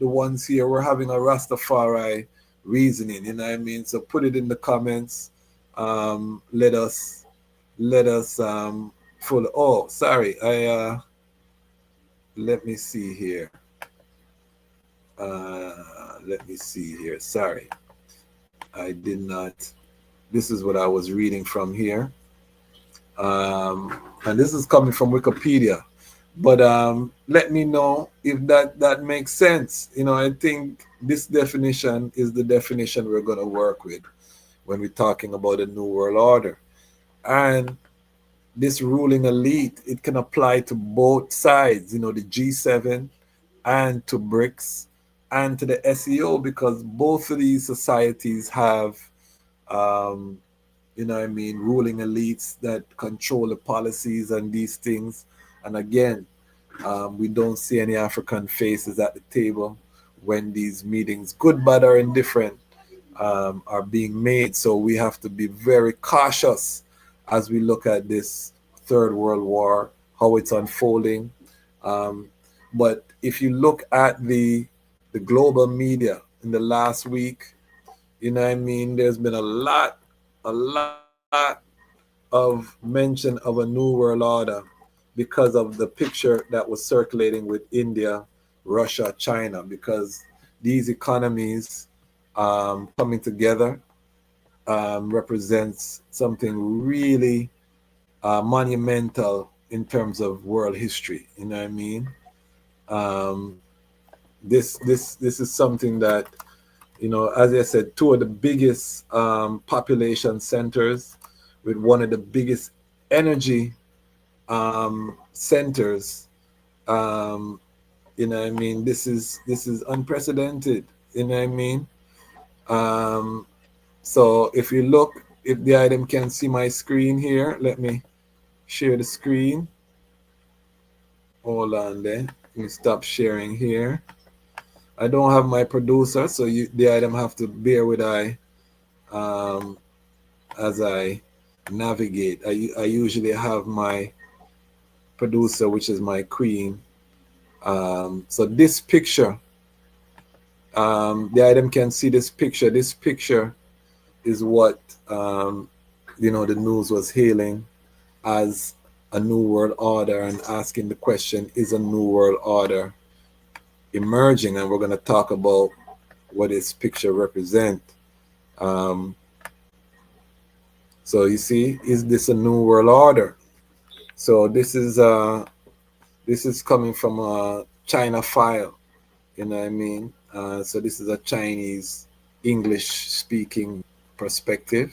S11: ones here, we're having a Rastafari reasoning. You know what I mean? So put it in the comments. Let us follow. Oh, sorry. Let me see here. Sorry. I did not. This is what I was reading from here. And this is coming from Wikipedia. But let me know if that makes sense. I think this definition is the definition we're going to work with. when we're talking about a new world order. And this ruling elite, it can apply to both sides, the G7 and to BRICS and to the SEO, because both of these societies have, ruling elites that control the policies and these things. And again, we don't see any African faces at the table when these meetings, good, bad, or indifferent, are being made. So we have to be very cautious as we look at this Third World War, how it's unfolding. But if you look at the global media in the last week, there's been a lot of mention of a new world order because of the picture that was circulating with India, Russia, China, because these economies coming together represents something really monumental in terms of world history. You know what I mean? This is something that, as I said, two of the biggest population centers with one of the biggest energy centers. This is unprecedented. You know what I mean? So if you look, if the item can see my screen here, let me share the screen. Hold on there. Let me stop sharing here. I don't have my producer, so the item have to bear with as I navigate. I usually have my producer, which is my queen. So this picture, the item can see this picture. This picture is what the news was hailing as a new world order and asking the question, is a new world order emerging? And we're going to talk about what this picture represent. So you see, is this a new world order? So this is coming from a China file. You know what I mean? So this is a Chinese English speaking perspective.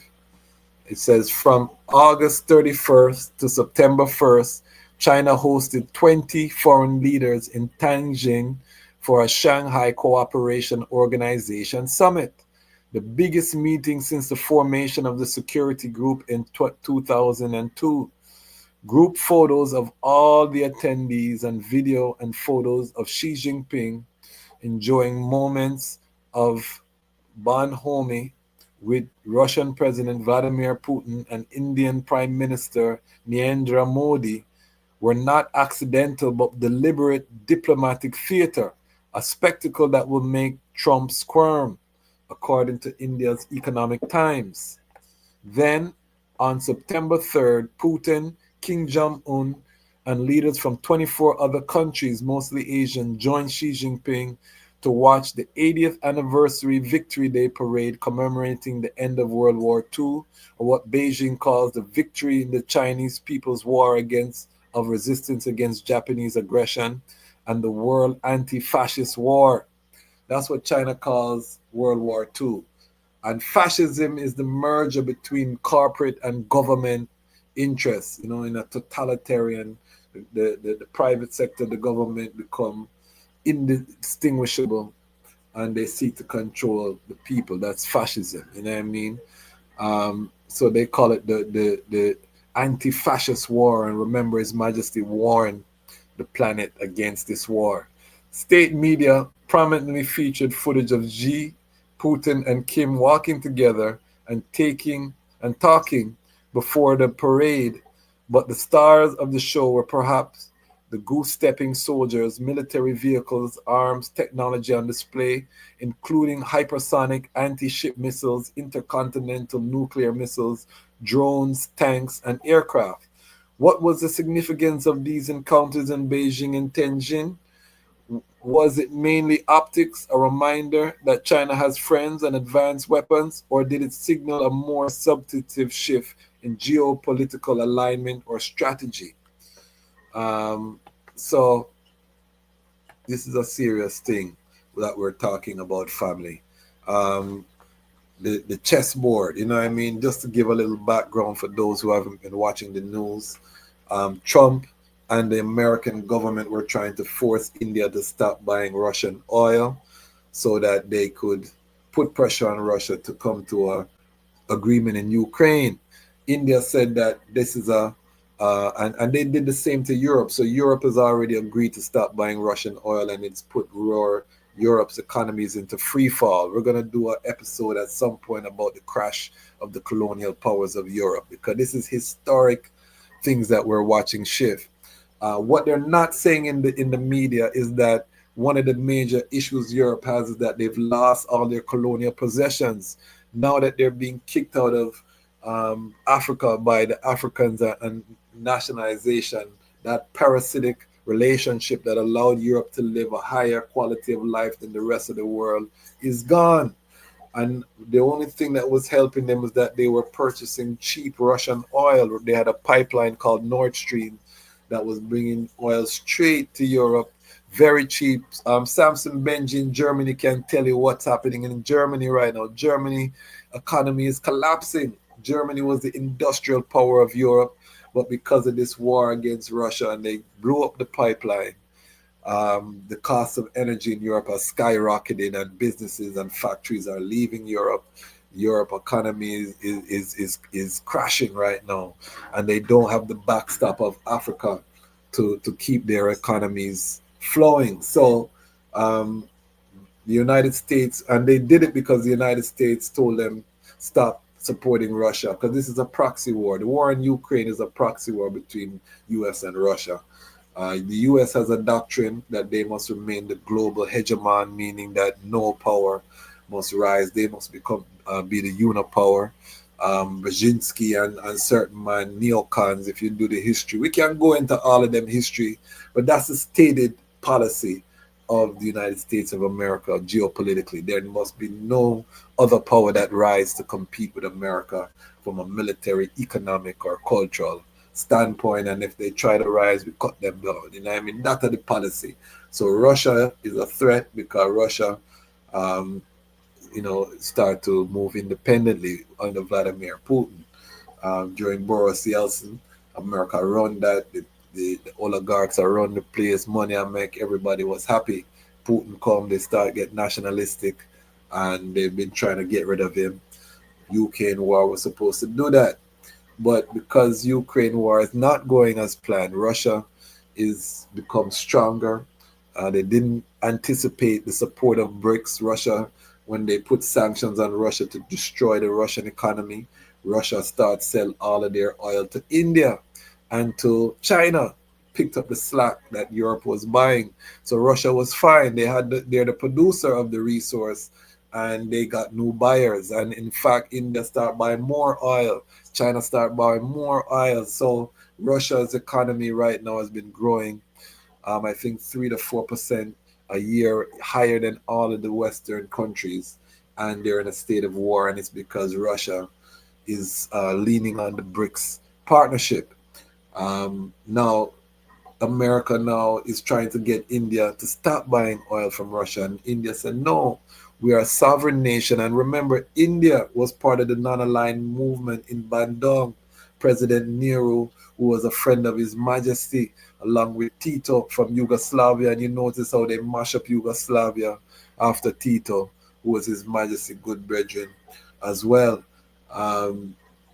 S11: It says from August 31st to September 1st, China hosted 20 foreign leaders in Tianjin for a Shanghai Cooperation Organization summit, the biggest meeting since the formation of the security group in 2002. Group photos of all the attendees and video and photos of Xi Jinping enjoying moments of bonhomie with Russian President Vladimir Putin and Indian Prime Minister Narendra Modi were not accidental but deliberate diplomatic theater, a spectacle that will make Trump squirm, according to India's Economic Times. Then, on September 3rd, Putin, Kim Jong-un, and leaders from 24 other countries, mostly Asian, joined Xi Jinping to watch the 80th anniversary Victory Day parade commemorating the end of World War II, or what Beijing calls the victory in the Chinese People's War of resistance against Japanese aggression and the World Anti-Fascist War. That's what China calls World War II. And fascism is the merger between corporate and government interests. In a totalitarian, the private sector, the government become indistinguishable and they seek to control the people. That's fascism. You know what I mean? So they call it the anti-fascist war, and remember His Majesty warned the planet against this war. State media prominently featured footage of Xi, Putin, and Kim walking together and talking before the parade, but the stars of the show were perhaps the goose-stepping soldiers, military vehicles, arms, technology on display, including hypersonic anti-ship missiles, intercontinental nuclear missiles, drones, tanks, and aircraft. What was the significance of these encounters in Beijing and Tianjin? Was it mainly optics, a reminder that China has friends and advanced weapons, or did it signal a more substantive shift in geopolitical alignment or strategy? So this is a serious thing that we're talking about, family. the chessboard. You know what I mean? Just to give a little background for those who haven't been watching the news, Trump and the American government were trying to force India to stop buying Russian oil so that they could put pressure on Russia to come to a agreement in Ukraine. India said that this is and they did the same to Europe. So Europe has already agreed to stop buying Russian oil, and it's put Europe's economies into free fall. We're going to do an episode at some point about the crash of the colonial powers of Europe, because this is historic things that we're watching shift. What they're not saying in the media is that one of the major issues Europe has is that they've lost all their colonial possessions. Now that they're being kicked out of Africa by the Africans and nationalization, that parasitic relationship that allowed Europe to live a higher quality of life than the rest of the world is gone. And the only thing that was helping them was that they were purchasing cheap Russian oil. They had a pipeline called Nord Stream that was bringing oil straight to Europe, very cheap. Samson Benji in Germany can tell you what's happening in Germany right now. Germany economy is collapsing. Germany was the industrial power of Europe, but because of this war against Russia, and they blew up the pipeline, the cost of energy in Europe has skyrocketed, and businesses and factories are leaving Europe. Europe economy is crashing right now, and they don't have the backstop of Africa to keep their economies flowing. So the United States, and they did it because the United States told them stop supporting Russia, because this is a proxy war. The war in Ukraine is a proxy war between US and Russia. The US has a doctrine that they must remain the global hegemon, meaning that no power must rise. They must be the unipower. Brzezinski and certain neocons, if you do the history. We can go into all of them history, but that's the stated policy of the United States of America geopolitically. There must be no other power that rise to compete with America from a military, economic, or cultural standpoint. And if they try to rise, we cut them down. You know what I mean? That's the policy. So Russia is a threat because Russia start to move independently under Vladimir Putin. During Boris Yeltsin, America run that. The oligarchs are run the place, money and make everybody was happy. Putin come, they start get nationalistic, and they've been trying to get rid of him. Ukraine war was supposed to do that. But because Ukraine war is not going as planned, Russia is become stronger. They didn't anticipate the support of BRICS. Russia, when they put sanctions on Russia to destroy the Russian economy, Russia started sell all of their oil to India and to China, picked up the slack that Europe was buying. So Russia was fine. They're the producer of the resource, and they got new buyers. And in fact, India started buying more oil. China started buying more oil. So Russia's economy right now has been growing, I think 3 to 4% a year, higher than all of the Western countries. And they're in a state of war, and it's because Russia is leaning on the BRICS partnership. Now, America now is trying to get India to stop buying oil from Russia, and India said, no, we are a sovereign nation. And remember, India was part of the non-aligned movement in Bandung. President Nehru, who was a friend of His Majesty, along with Tito from Yugoslavia, and you notice how they mash up Yugoslavia after Tito, who was His Majesty good brethren as well.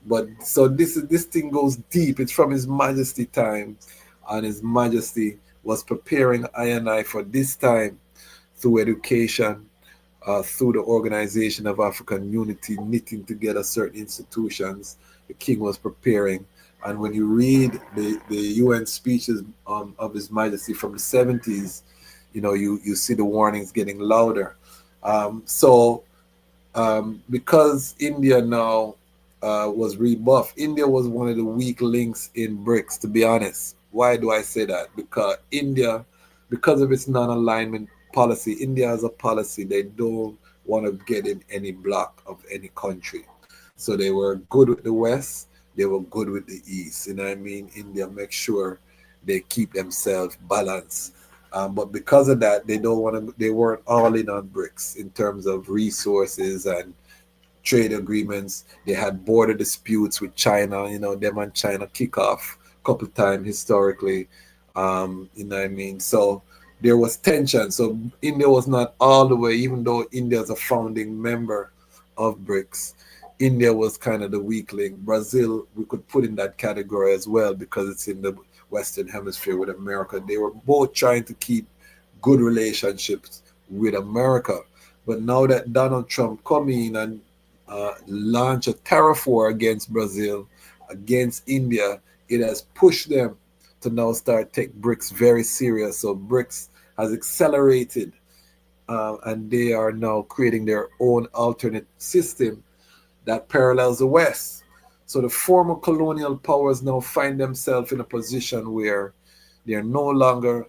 S11: But so this thing goes deep. It's from His Majesty time, and His Majesty was preparing I and I for this time through education, through the Organization of African Unity, knitting together certain institutions. The King was preparing, and when you read the UN speeches of His Majesty from the 70s, you see the warnings getting louder. Because India now was rebuffed. India was one of the weak links in BRICS, to be honest. Why do I say that? Because India, because of its non-alignment policy, India has a policy they don't want to get in any block of any country. So they were good with the West, they were good with the East. You know what I mean? India makes sure they keep themselves balanced. But because of that, they weren't all in on BRICS in terms of resources and trade agreements. They had border disputes with China. Them and China kick off a couple times historically. You know what I mean? So there was tension. So India was not all the way, even though India is a founding member of BRICS. India was kind of the weak link. Brazil, we could put in that category as well because it's in the Western Hemisphere with America. They were both trying to keep good relationships with America. But now that Donald Trump come in and launch a tariff war against Brazil, against India, it has pushed them to now start take BRICS very serious. So BRICS has accelerated, and they are now creating their own alternate system that parallels the West. So the former colonial powers now find themselves in a position where they are no longer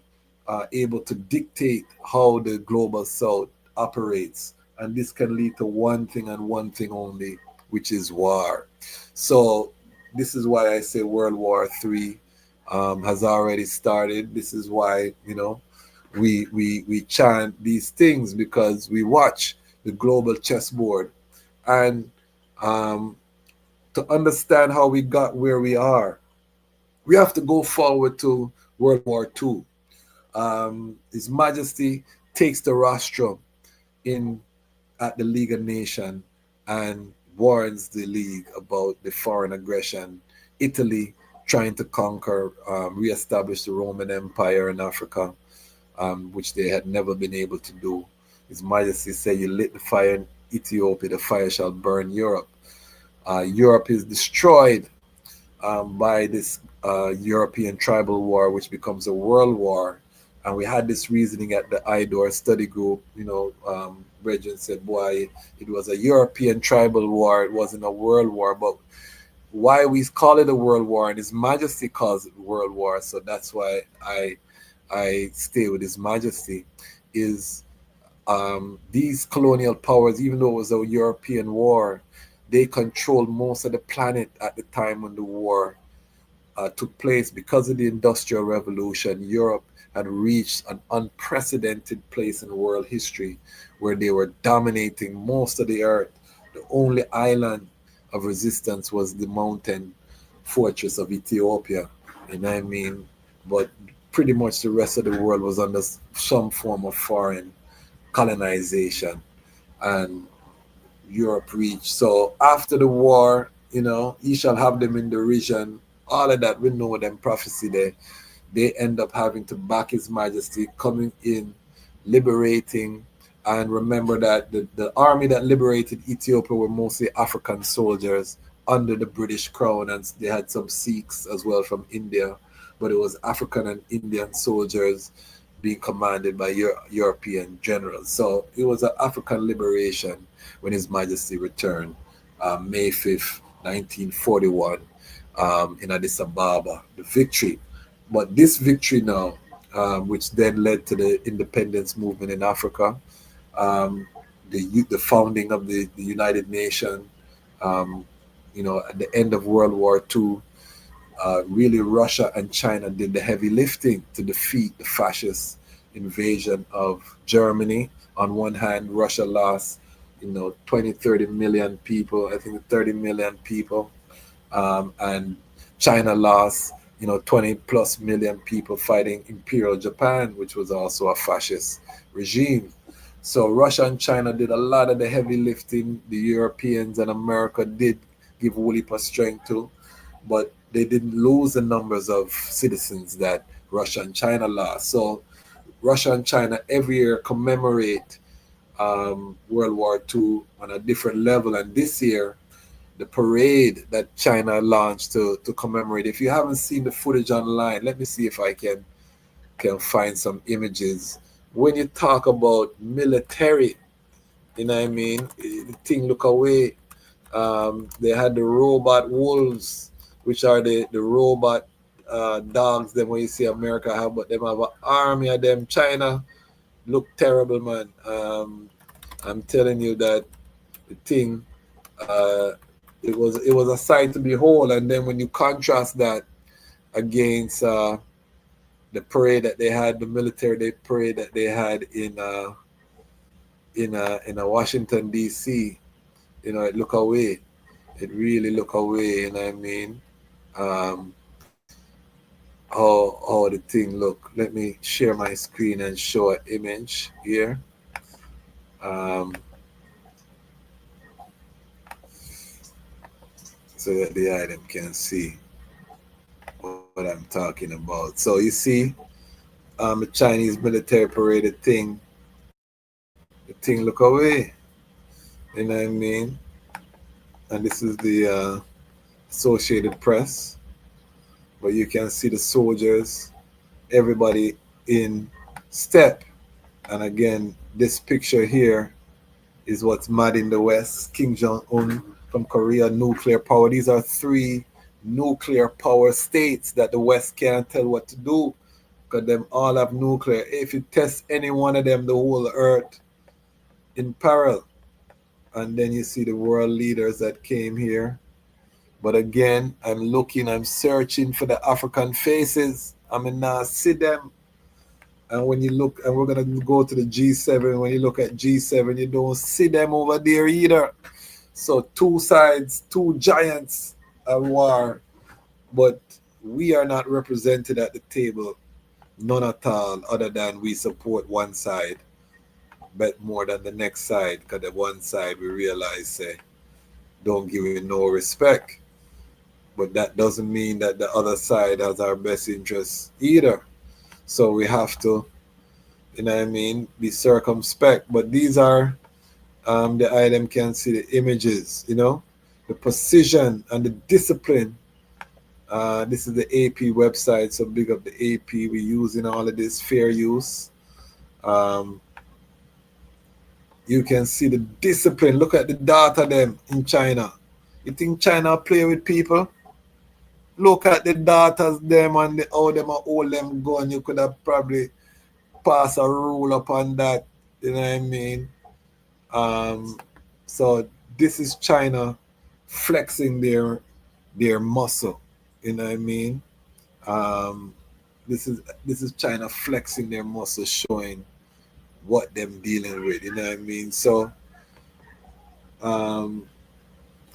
S11: able to dictate how the global South operates. And this can lead to one thing and one thing only, which is war. So this is why I say World War III has already started. This is why, we chant these things, because we watch the global chessboard. And to understand how we got where we are, we have to go forward to World War II. His Majesty takes the rostrum at the League of Nations and warns the League about the foreign aggression. Italy trying to conquer, reestablish the Roman Empire in Africa, which they had never been able to do. His Majesty said, "You lit the fire in Ethiopia, the fire shall burn Europe." Europe is destroyed by this European tribal war, which becomes a world war. And we had this reasoning at the IDOR study group. Brethren said, "Boy, it was a European tribal war. It wasn't a world war." But why we call it a world war, and His Majesty calls it world war, so that's why I stay with His Majesty, is these colonial powers, even though it was a European war, they controlled most of the planet at the time when the war took place. Because of the Industrial Revolution, Europe had reached an unprecedented place in world history where they were dominating most of the earth. The only island of resistance was the mountain fortress of Ethiopia. And I mean, but pretty much the rest of the world was under some form of foreign colonization, and Europe reached. So after the war, ye shall have them in derision. All of that, we know them prophecy there. They end up having to back His Majesty, coming in, liberating. And remember that the army that liberated Ethiopia were mostly African soldiers under the British crown, and they had some Sikhs as well from India, but it was African and Indian soldiers being commanded by European generals. So it was an African liberation when His Majesty returned, May 5th, 1941, in Addis Ababa, the victory. But this victory now, which then led to the independence movement in Africa, the founding of the United Nations, at the end of World War II, really Russia and China did the heavy lifting to defeat the fascist invasion of Germany. On one hand, Russia lost, 20, 30 million people, I think 30 million people, and China lost, 20 plus million people fighting Imperial Japan, which was also a fascist regime. So Russia and China did a lot of the heavy lifting. The Europeans and America did give Woolipa strength to, but they didn't lose the numbers of citizens that Russia and China lost. So Russia and China every year commemorate World War II on a different level. And this year, the parade that China launched to commemorate. If you haven't seen the footage online, let me see if I can find some images. When you talk about military, the thing look away. They had the robot wolves, which are the robot dogs. Them when you see America have, but them have an army of them. China look terrible, man. I'm telling you that the thing, it was a sight to behold. And then when you contrast that against the parade that they had, the military parade that they had in Washington D.C., it look away. It really look away, you know what I mean? Um, how the thing look. Let me share my screen and show an image here. Um, so that the item can see what I'm talking about. So you see, the Chinese military paraded thing, the thing look away. You know what I mean? And this is the Associated Press, but you can see the soldiers, everybody in step. And again, this picture here is what's mad in the West. Kim Jong-un from Korea, nuclear power. These are 3 nuclear power states that the West can't tell what to do because them all have nuclear. If you test any one of them, the whole earth in peril. And then you see the world leaders that came here. But again, I'm searching for the African faces. I mean, now see them. And when you look, and we're going to go to the G7, when you look at G7, you don't see them over there either. So 2 sides, 2 giants at war. But we are not represented at the table, none at all, other than we support one side, but more than the next side, because the one side we realize, say, don't give it no respect. But that doesn't mean that the other side has our best interests either. So we have to, you know what I mean, be circumspect. But these are, the item can see the images, the precision and the discipline. This is the AP website, so big up the AP. We're using all of this fair use. You can see the discipline. Look at the data them in China. You think China play with people? Look at the daughters them and how them hold them gun. You could have probably passed a rule upon that. You know what I mean? So this is China flexing their muscle. You know what I mean? This is China flexing their muscle, showing what them dealing with. You know what I mean? So,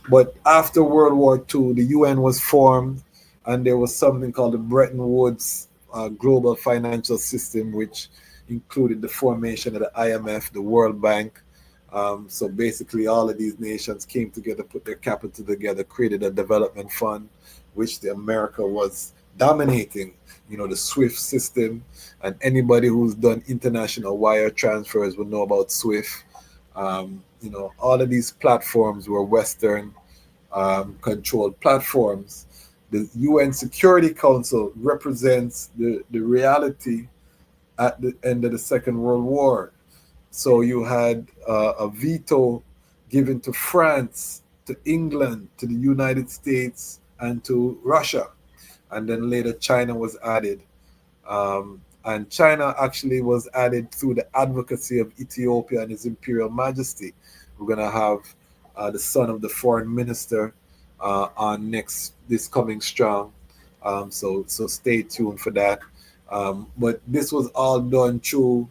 S11: but after World War II, the UN was formed, and there was something called the Bretton Woods global financial system, which included the formation of the IMF, the World Bank. So basically, all of these nations came together, put their capital together, created a development fund, which the America was dominating. The SWIFT system, and anybody who's done international wire transfers will know about SWIFT. All of these platforms were Western controlled platforms. The UN Security Council represents the reality at the end of the Second World War. So you had a veto given to France, to England, to the United States, and to Russia. And then later China was added. And China actually was added through the advocacy of Ethiopia and His Imperial Majesty. We're going to have the son of the foreign minister on this coming strong. So stay tuned for that. But this was all done through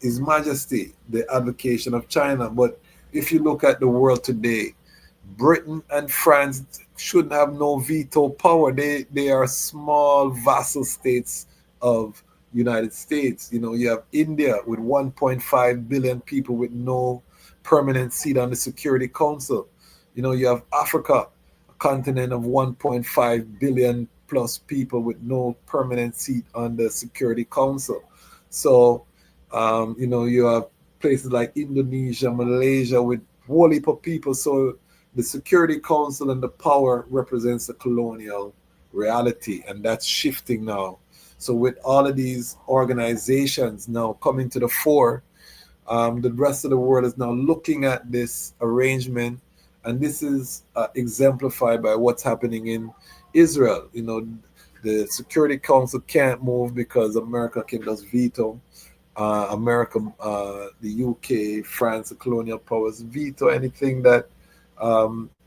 S11: His Majesty, the advocation of China. But if you look at the world today, Britain and France shouldn't have no veto power. They are small vassal states of United States. You have India with 1.5 billion people with no permanent seat on the Security Council. You have Africa, a continent of 1.5 billion plus people with no permanent seat on the Security Council. So, you have places like Indonesia, Malaysia with whole heap of people. So the Security Council and the power represents the colonial reality, and that's shifting now. So with all of these organizations now coming to the fore, the rest of the world is now looking at this arrangement, and this is exemplified by what's happening in Israel. The Security Council can't move because America can just veto. America, the UK, France, the colonial powers veto anything that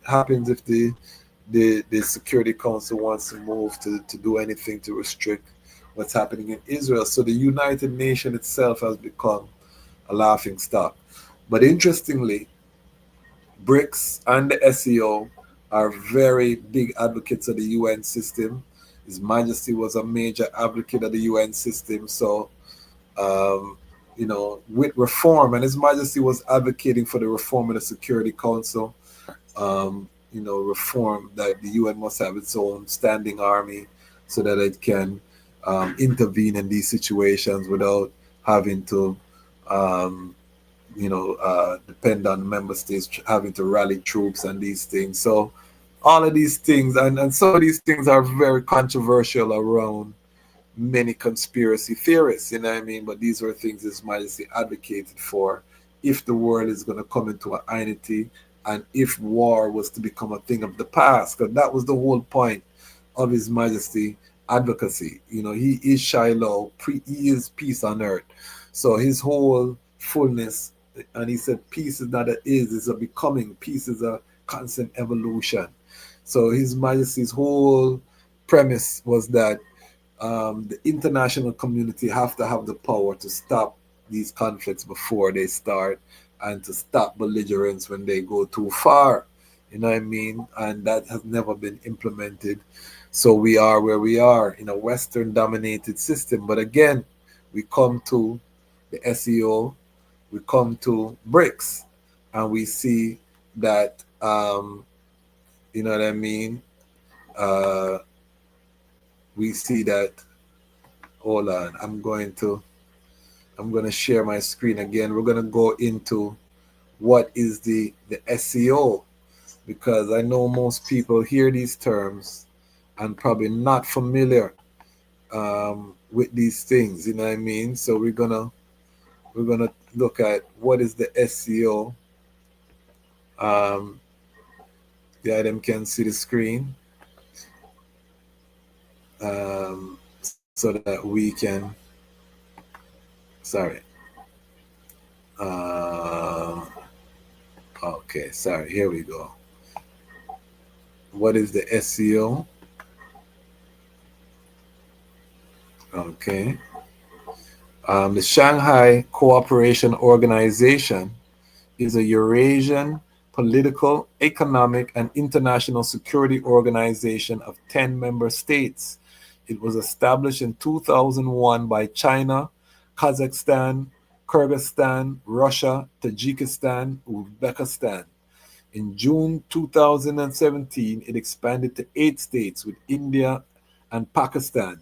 S11: happens if the Security Council wants to move to do anything to restrict what's happening in Israel. So the United Nations itself has become a laughing stock. But interestingly, BRICS and the SEO are very big advocates of the UN system. His Majesty was a major advocate of the UN system. So, with reform, and His Majesty was advocating for the reform of the Security Council. Reform that the UN must have its own standing army so that it can intervene in these situations without having to depend on member states having to rally troops and these things. So all of these things, and some of these things are very controversial around many conspiracy theorists, you know what I mean? But these are things His Majesty advocated for if the world is going to come into a unity and if war was to become a thing of the past. Because that was the whole point of His Majesty advocacy. He is Shiloh, he is peace on earth. So his whole fullness, and he said peace is not a is, it's a becoming. Peace is a constant evolution. So His Majesty's whole premise was that the international community have to have the power to stop these conflicts before they start and to stop belligerence when they go too far. You know what I mean? And that has never been implemented. So we are where we are in a Western dominated system. But again, we come to the SEO, we come to BRICS, and we see that, you know what I mean? We see that, hold on, I'm going to share my screen again. We're going to go into what is the SEO, because I know most people hear these terms and probably not familiar with these things, you know what I mean? So we're gonna look at what is the SEO. Yeah, them can see the screen, so that we can. Sorry. Okay, sorry. Here we go. What is the SEO? Okay. The Shanghai Cooperation Organization is a Eurasian political, economic, and international security organization of 10 member states. It was established in 2001 by China, Kazakhstan, Kyrgyzstan, Russia, Tajikistan, Uzbekistan. In June 2017, it expanded to 8 states with India and Pakistan.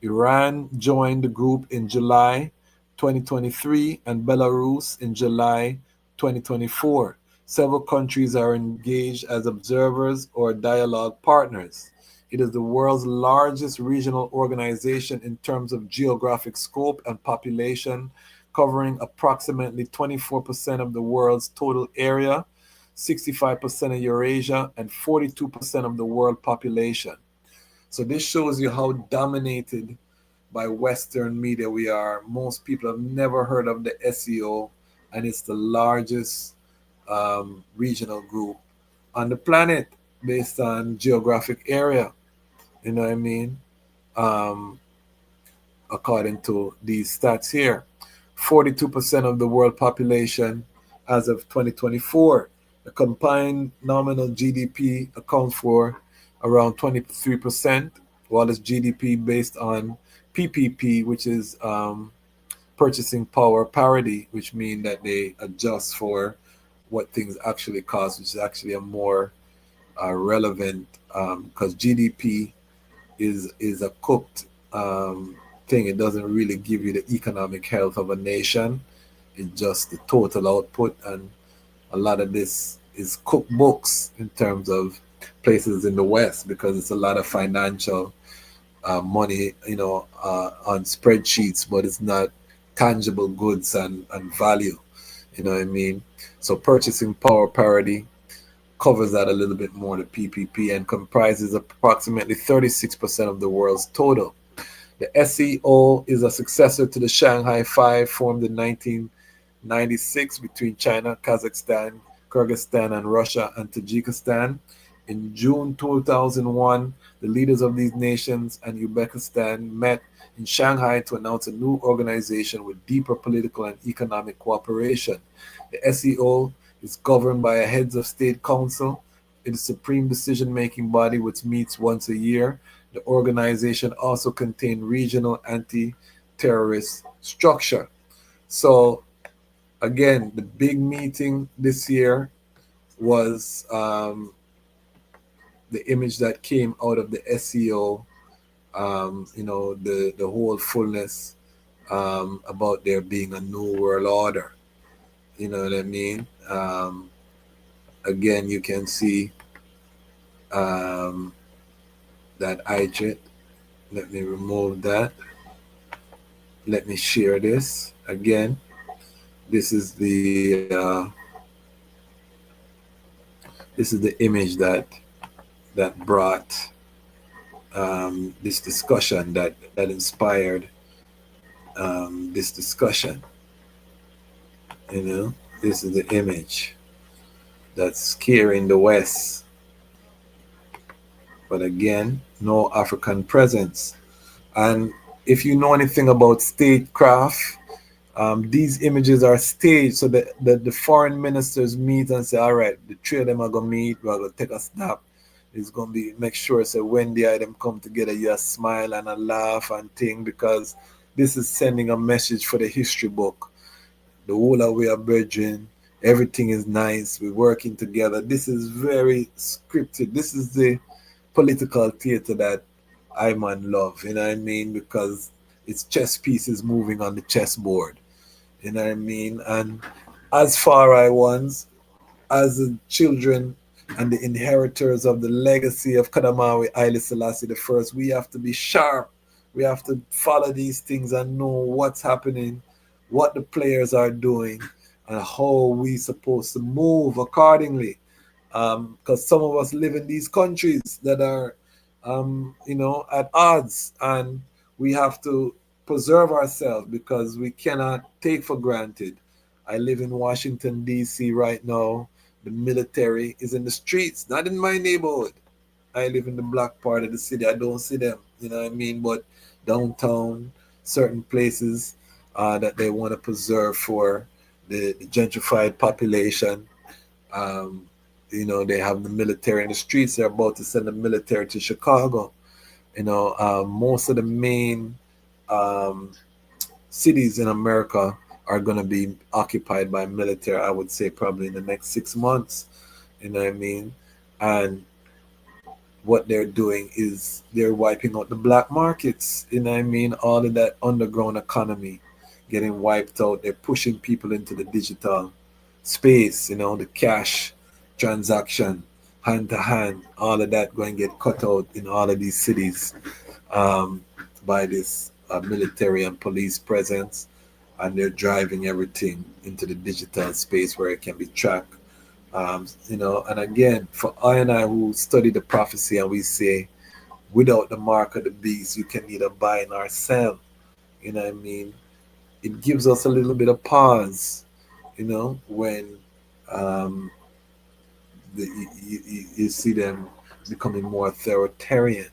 S11: Iran joined the group in July 2023 and Belarus in July 2024. Several countries are engaged as observers or dialogue partners. It is the world's largest regional organization in terms of geographic scope and population, covering approximately 24% of the world's total area, 65% of Eurasia, and 42% of the world population. So this shows you how dominated by Western media we are. Most people have never heard of the SEO, and it's the largest regional group on the planet based on geographic area. You know what I mean? According to these stats here, 42% of the world population as of 2024. The combined nominal GDP accounts for around 23%, while it's GDP based on PPP, which is purchasing power parity, which means that they adjust for what things actually cost, which is actually a more relevant, because GDP is a cooked thing. It doesn't really give you the economic health of a nation. It's just the total output, and a lot of this is cookbooks in terms of places in the West, because it's a lot of financial money, on spreadsheets, but it's not tangible goods and value. You know what I mean? So purchasing power parity covers that a little bit more, the PPP, and comprises approximately 36% of the world's total. The SEO is a successor to the Shanghai Five, formed in 1996 between China, Kazakhstan, Kyrgyzstan, and Russia and Tajikistan. In June 2001, the leaders of these nations and Uzbekistan met in Shanghai to announce a new organization with deeper political and economic cooperation. The SEO It's governed by a heads of state council. It is a supreme decision-making body which meets once a year. The organization also contains regional anti-terrorist structure. So again, the big meeting this year was the image that came out of the SEO, the whole fullness about there being a new world order. You know what I mean? Again, you can see that IJIT. Let me remove that. Let me share this again. This is the image that brought this discussion that inspired this discussion. This is the image that's scaring the West. But again, no African presence. And if you know anything about statecraft, these images are staged so that the foreign ministers meet and say, all right, the three of them are going to meet, we're going to take a snap. It's going to be, make sure, so when the item come together, you smile and a laugh and thing, because this is sending a message for the history book. The whole of we are brethren, everything is nice, we're working together. This is very scripted. This is the political theater that I love, you know what I mean? Because it's chess pieces moving on the chessboard, you know what I mean? And as far ones, as the children and the inheritors of the legacy of Kadamawi Haile Selassie I, we have to be sharp. We have to follow these things and know what's happening, what the players are doing, and how we supposed to move accordingly. Because some of us live in these countries that are, at odds, and we have to preserve ourselves because we cannot take for granted. I live in Washington, D.C. right now. The military is in the streets, not in my neighborhood. I live in the black part of the city. I don't see them, you know what I mean? But downtown, certain places that they want to preserve for the gentrified population. They have the military in the streets. They're about to send the military to Chicago. Most of the main cities in America are going to be occupied by military, I would say probably in the next 6 months. You know what I mean? And what they're doing is they're wiping out the black markets. You know what I mean? All of that underground economy getting wiped out. They're pushing people into the digital space, the cash transaction, hand to hand, all of that going to get cut out in all of these cities by this military and police presence. And they're driving everything into the digital space where it can be tracked. And again, for I and I who study the prophecy and we say, without the mark of the beast, you can neither buy nor sell. You know what I mean? It gives us a little bit of pause, when you see them becoming more authoritarian.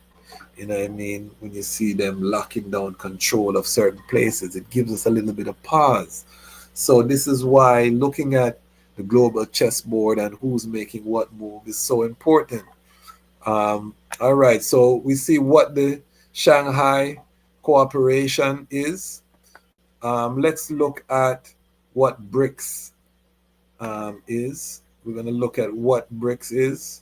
S11: You know what I mean? When you see them locking down control of certain places, it gives us a little bit of pause. So this is why looking at the global chessboard and who's making what move is so important. All right, so we see what the Shanghai Cooperation is. Let's look at what BRICS is. We're going to look at what BRICS is.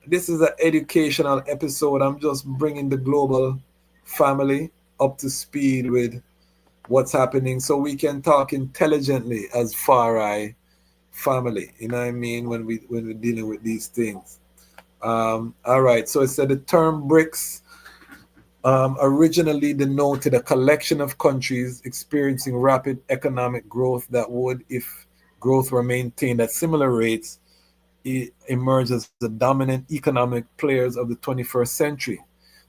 S11: This is an educational episode. I'm just bringing the global family up to speed with what's happening so we can talk intelligently as Far-I family. You know what I mean? When we're dealing with these things. All right. So it said the term BRICS originally denoted a collection of countries experiencing rapid economic growth that would, if growth were maintained at similar rates, emerge as the dominant economic players of the 21st century.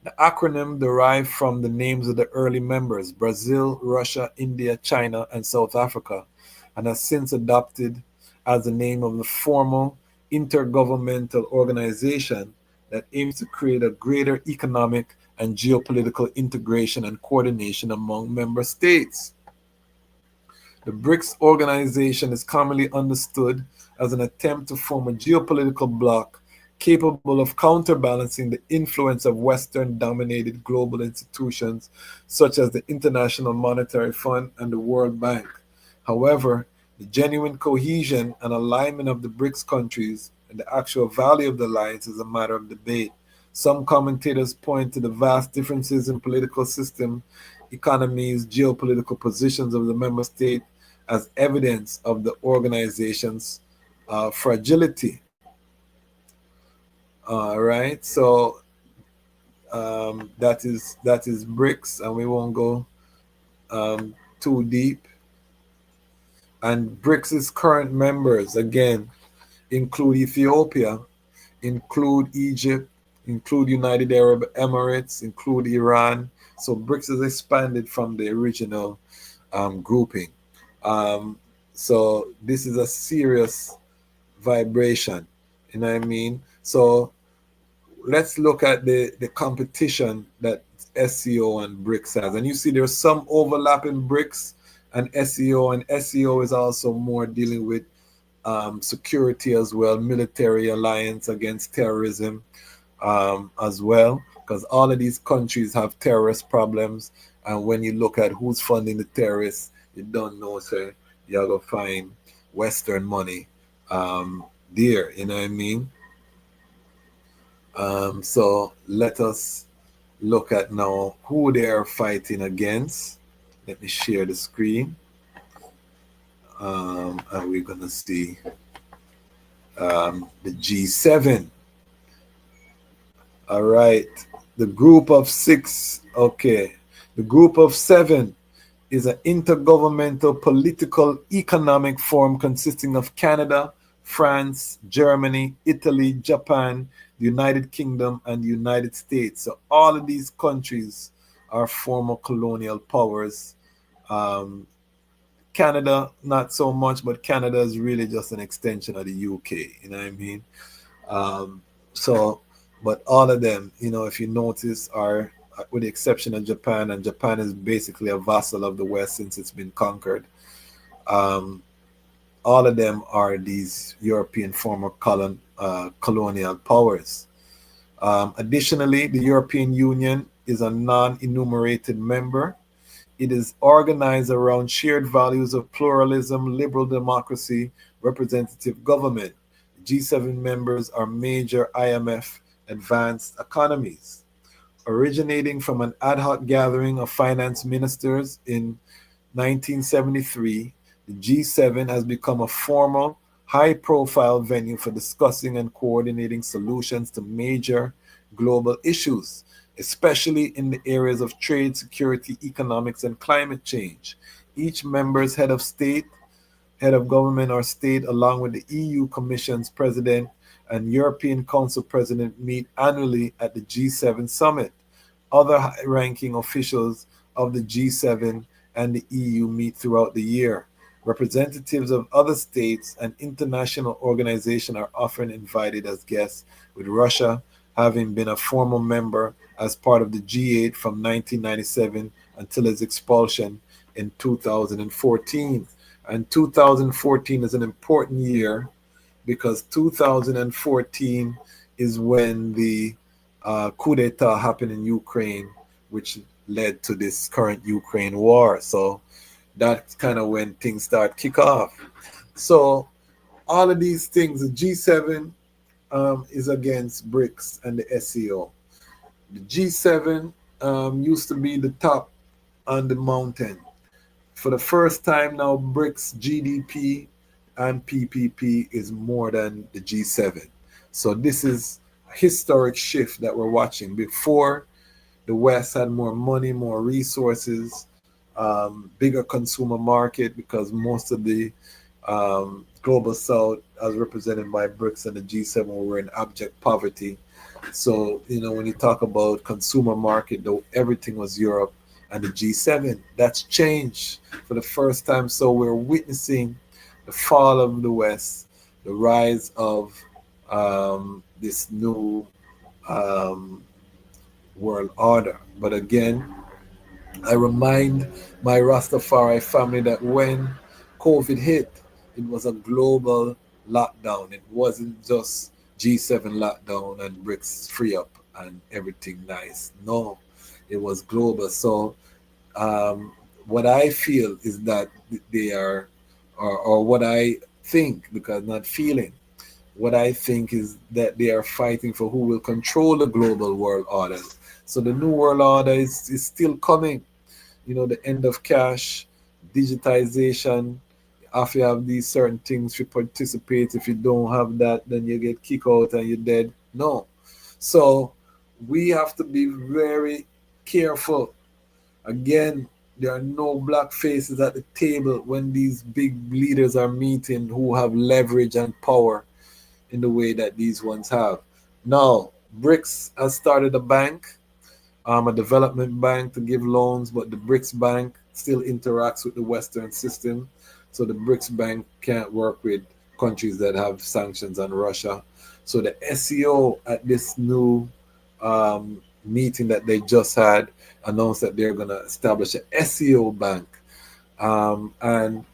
S11: The acronym derived from the names of the early members, Brazil, Russia, India, China, and South Africa, and has since adopted as the name of the formal intergovernmental organization that aims to create a greater economic and geopolitical integration and coordination among member states. The BRICS organization is commonly understood as an attempt to form a geopolitical bloc capable of counterbalancing the influence of Western-dominated global institutions such as the International Monetary Fund and the World Bank. However, the genuine cohesion and alignment of the BRICS countries and the actual value of the alliance is a matter of debate. Some commentators point to the vast differences in political system, economies, geopolitical positions of the member state as evidence of the organization's fragility. All right, so that is BRICS, and we won't go too deep. And BRICS's current members again include Ethiopia, include Egypt, include United Arab Emirates, include Iran. So BRICS has expanded from the original grouping. So this is a serious vibration, you know what I mean? So let's look at the competition that SCO and BRICS has. And you see there's some overlap in BRICS and SCO, and SCO is also more dealing with security as well, military alliance against terrorism as well, because all of these countries have terrorist problems. And when you look at who's funding the terrorists, you don't know, sir, you're going to find Western money there, you know what I mean? So let us look at now who they are fighting against. Let me share the screen. And we're going to see the G7. All right. The group of six. Okay. The group of seven is an intergovernmental political economic forum consisting of Canada, France, Germany, Italy, Japan, the United Kingdom, and the United States. So all of these countries are former colonial powers. Canada, not so much, but Canada is really just an extension of the UK, you know what I mean? But all of them, you know, if you notice, are, with the exception of Japan, and Japan is basically a vassal of the West since it's been conquered. All of them are these European former colonial powers. Additionally, the European Union is a non-enumerated member. It is organized around shared values of pluralism, liberal democracy, representative government. G7 members are major IMF advanced economies. Originating from an ad hoc gathering of finance ministers in 1973, the G7 has become a formal, high-profile venue for discussing and coordinating solutions to major global issues, especially in the areas of trade, security, economics, and climate change. Each member's head of state, head of government or state, along with the EU Commission's president and European Council president, meet annually at the G7 summit. Other high-ranking officials of the G7 and the EU meet throughout the year. Representatives of other states and international organizations are often invited as guests, with Russia having been a former member as part of the G8 from 1997 until its expulsion in 2014. And 2014 is an important year because 2014 is when the coup d'etat happened in Ukraine, which led to this current Ukraine war. So that's kind of when things start kick off. So all of these things, the G7 is against BRICS and the SCO. The G7 used to be the top on the mountain. For the first time now, BRICS GDP and PPP is more than the G7. So this is a historic shift that we're watching. Before, the West had more money, more resources, bigger consumer market, because most of the global South, as represented by BRICS and the G7, were in abject poverty. So, you know, when you talk about consumer market, though, everything was Europe and the G7. That's changed for the first time. So we're witnessing the fall of the West, the rise of this new world order. But again, I remind my Rastafari family that when COVID hit, it was a global lockdown. It wasn't just G7 lockdown and BRICS free up and everything nice. No, it was global. So what I feel is that they are, or what I think, because not feeling, what I think is that they are fighting for who will control the global world order. So the new world order is still coming. You know, the end of cash, digitization. After you have these certain things to participate, if you don't have that, then you get kicked out and you're dead. No. So we have to be very careful. Again, there are no black faces at the table when these big leaders are meeting who have leverage and power in the way that these ones have. Now, BRICS has started a bank, a development bank to give loans, but the BRICS bank still interacts with the Western system. So the BRICS bank can't work with countries that have sanctions on Russia. So the SEO at this new meeting that they just had announced that they're going to establish an SEO bank. And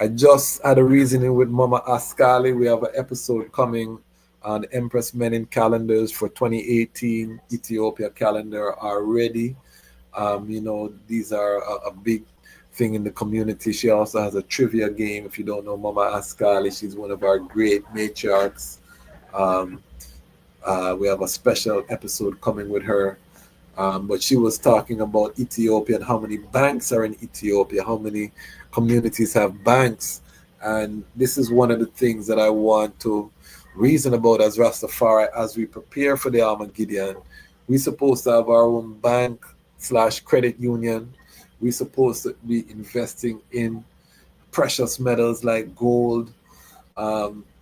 S11: I just had a reasoning with Mama Ascali. We have an episode coming on the Empress Menin calendars for 2018. Ethiopia calendar are ready. You know, these are a big thing in the community. She also has a trivia game. If you don't know Mama Ascali, she's one of our great matriarchs. We have a special episode coming with her. But she was talking about Ethiopia and how many banks are in Ethiopia, how many communities have banks. And this is one of the things that I want to reason about as Rastafari as we prepare for the Armageddon. We're supposed to have our own bank / credit union. We're supposed to be investing in precious metals like gold,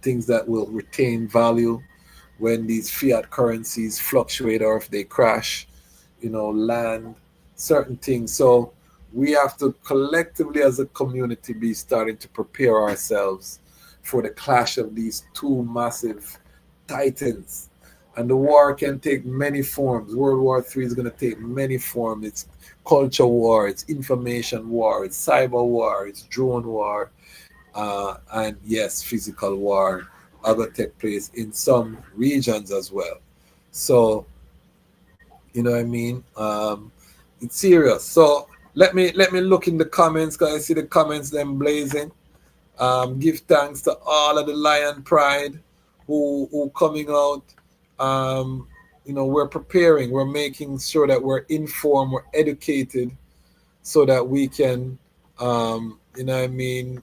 S11: things that will retain value when these fiat currencies fluctuate or if they crash, you know, land, certain things. So we have to collectively as a community be starting to prepare ourselves for the clash of these two massive titans. And the war can take many forms. World War III is going to take many forms. It's culture war, it's information war, it's cyber war, it's drone war, and yes, physical war are going to take place in some regions as well. So, you know what I mean? It's serious. So let me look in the comments because I see the comments them blazing. Give thanks to all of the Lion Pride who coming out. You know, we're preparing, we're making sure that we're informed, we're educated, so that we can, you know what I mean,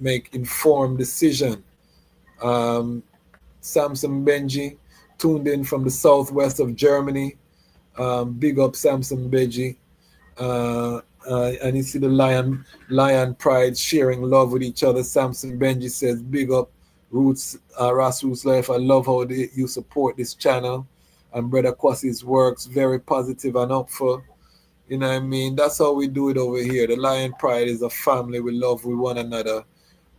S11: make informed decision. Samson Benji tuned in from the southwest of Germany. Big up Samson Benji. And you see the lion pride sharing love with each other. Samson Benji says, big up Roots, Ras Roots Life. I love how you support this channel. And Brother Kwasi's works, very positive and upful. You know what I mean? That's how we do it over here. The Lion Pride is a family. We love with one another.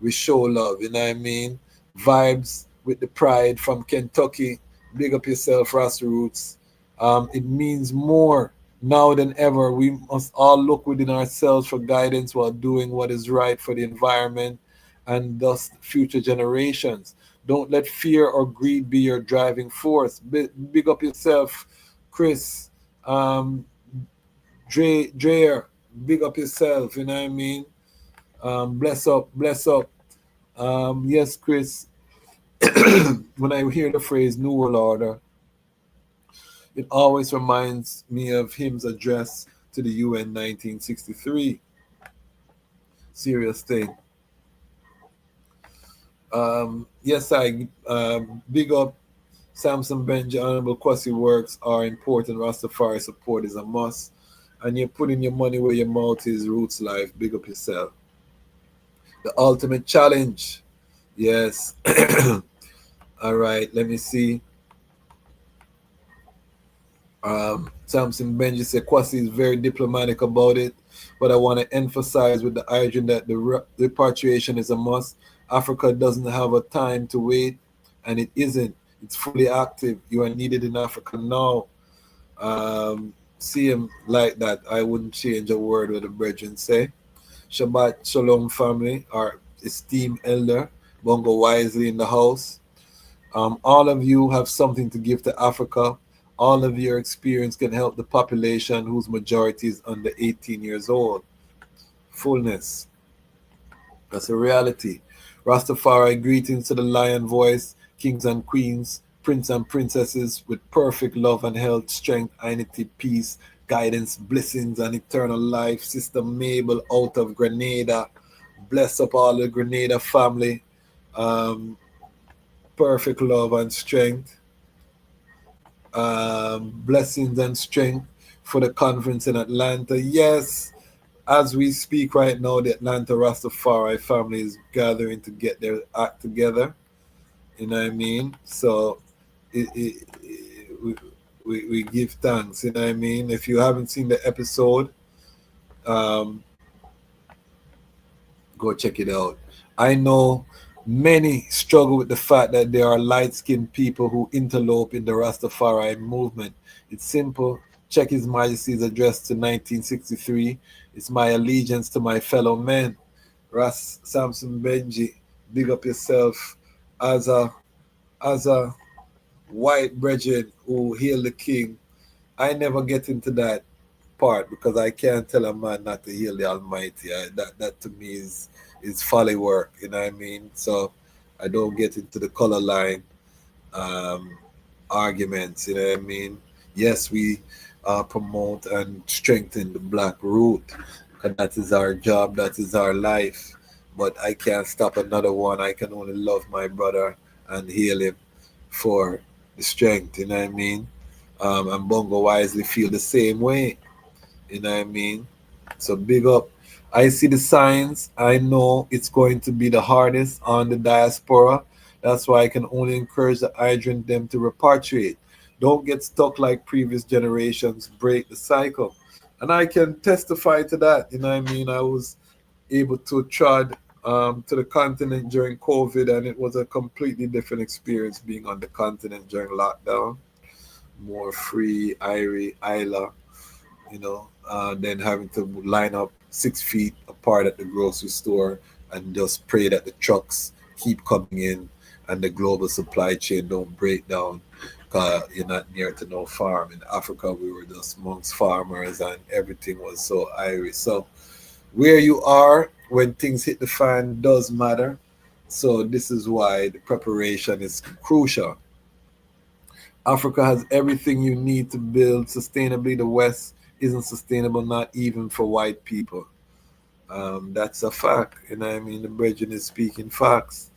S11: We show love, you know what I mean? Vibes with the pride from Kentucky. Big up yourself, Ras Roots. It means more now than ever. We must all look within ourselves for guidance while doing what is right for the environment and thus future generations. Don't let fear or greed be your driving force. Big up yourself, Chris. Dreyer, big up yourself, you know what I mean? Bless up, bless up. Yes, Chris. When I hear the phrase New World Order, it always reminds me of him's address to the UN 1963. Serious thing. Yes, I big up Samson Benji. Honorable Kwasi works are important. Rastafari support is a must. And you're putting your money where your mouth is. Roots Life, big up yourself. The ultimate challenge. Yes. All right, let me see. Samson Benji said Kwasi is very diplomatic about it, but I want to emphasize with the hydrogen that the repatriation is a must. Africa doesn't have a time to wait, and it isn't. It's fully active. You are needed in Africa now. See him like that. I wouldn't change a word what the brethren say. Shabbat Shalom family, our esteemed elder, Bongo Wisely in the house. All of you have something to give to Africa. All of your experience can help the population whose majority is under 18 years old. Fullness. That's a reality. Rastafari, greetings to the lion voice, kings and queens, prince and princesses with perfect love and health, strength, unity, peace, guidance, blessings, and eternal life. Sister Mabel out of Grenada. Bless up all the Grenada family. Perfect love and strength. Blessings and strength for the conference in Atlanta. Yes, as we speak right now, the Atlanta Rastafari family is gathering to get their act together. You know what I mean? So we give thanks. You know what I mean? If you haven't seen the episode, go check it out. I know many struggle with the fact that there are light-skinned people who interlope in the Rastafari movement. It's simple. Check His Majesty's address to 1963. It's my allegiance to my fellow men. Ras Samson Benji, big up yourself as a white brethren who hail the king. I never get into that part because I can't tell a man not to hail the Almighty. That to me is folly work, you know what I mean? So I don't get into the color line arguments, you know what I mean? Yes, we promote and strengthen the black root, and that is our job, that is our life. But I can't stop another one. I can only love my brother and heal him for the strength, you know what I mean? And Bongo Wisely feel the same way, you know what I mean? So big up. I see the signs. I know it's going to be the hardest on the diaspora. That's why I can only encourage the hydrant them to repatriate. Don't get stuck like previous generations. Break the cycle. And I can testify to that. You know what I mean? I was able to trod to the continent during COVID, and it was a completely different experience being on the continent during lockdown. More free, Irie, Isla, you know, than having to line up 6 feet apart at the grocery store and just pray that the trucks keep coming in and the global supply chain don't break down because you're not near to no farm. In Africa, we were just amongst farmers and everything was so Irish. So where you are when things hit the fan does matter. So this is why the preparation is crucial. Africa has everything you need to build sustainably. The West isn't sustainable, not even for white people. That's a fact. You know what I mean? The brethren is speaking facts.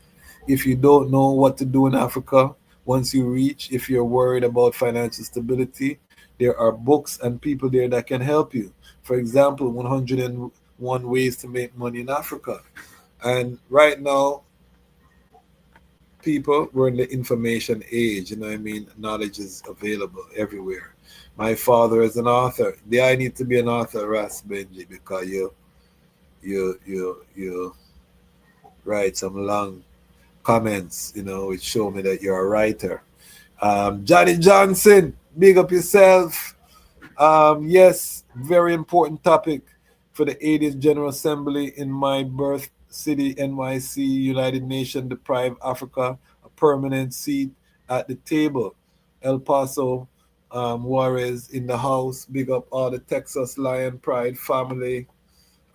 S11: If you don't know what to do in Africa, once you reach, if you're worried about financial stability, there are books and people there that can help you. For example, 101 Ways to Make Money in Africa. And right now, people, we're in the information age, you know what I mean? Knowledge is available everywhere. My father is an author. I need to be an author, Ras Benji, because you write some long comments, you know, which show me that you're a writer. Johnny Johnson, big up yourself. Yes, very important topic for the 80th General Assembly in my birth city, NYC, United Nations, deprive Africa a permanent seat at the table. El Paso Juarez in the house. Big up all the Texas Lion Pride family.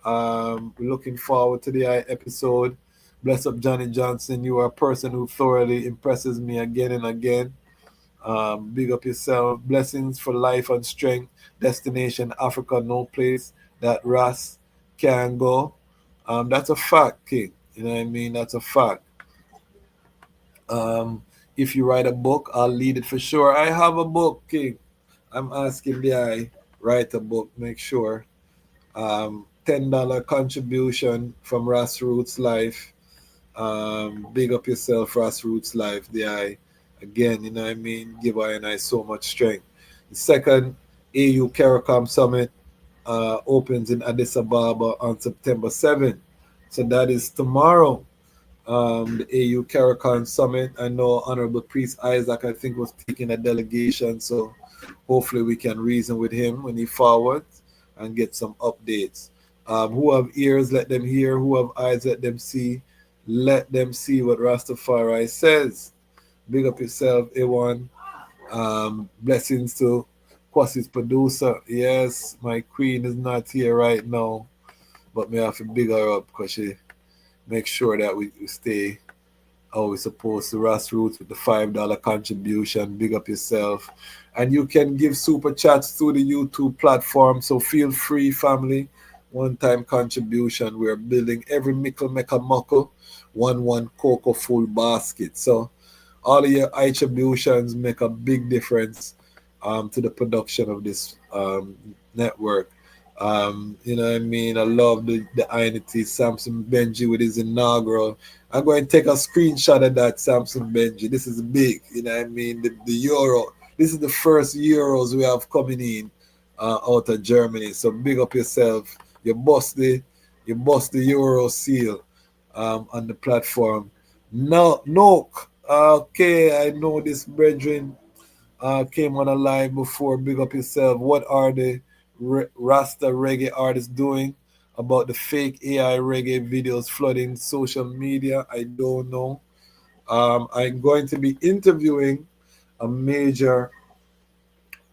S11: Looking forward to the episode. Bless up Johnny Johnson. You are a person who thoroughly impresses me again and again. Big up yourself. Blessings for life and strength. Destination Africa, no place that Ras can go. That's a fact, King. You know what I mean? That's a fact. If you write a book, I'll lead it for sure. I have a book, King. I'm asking the I write a book, make sure. $10 contribution from Ras Roots Life. Big up yourself, Ras Roots Life, the I. Again, you know what I mean? Give I and I so much strength. The second AU CARICOM Summit opens in Addis Ababa on September 7th. So that is tomorrow. The AU CARICOM Summit. I know Honorable Priest Isaac, I think, was taking a delegation. So hopefully we can reason with him when he forwards and get some updates. Who have ears, let them hear. Who have eyes, let them see. Let them see what Rastafari says. Big up yourself, A1. Blessings to Kwasi's producer. Yes, my queen is not here right now, but me have to big her up because she makes sure that we stay how we're supposed to. Ras Roots with the $5 contribution. Big up yourself. And you can give super chats through the YouTube platform. So feel free, family. One-time contribution. We're building every Mickle Mecca Muckle. One cocoa full basket. So all of your attributions make a big difference to the production of this network. You know what I mean? I love the Ainity Samson Benji with his inaugural. I'm going to take a screenshot of that, Samson Benji. This is big, you know what I mean? The Euro. This is the first Euros we have coming in out of Germany. So big up yourself. You bust the Euro seal on the platform. No, okay, I know this brethren came on a live before. Big up yourself. What are the Rasta reggae artists doing about the fake AI reggae videos flooding social media? I don't know. I'm going to be interviewing a major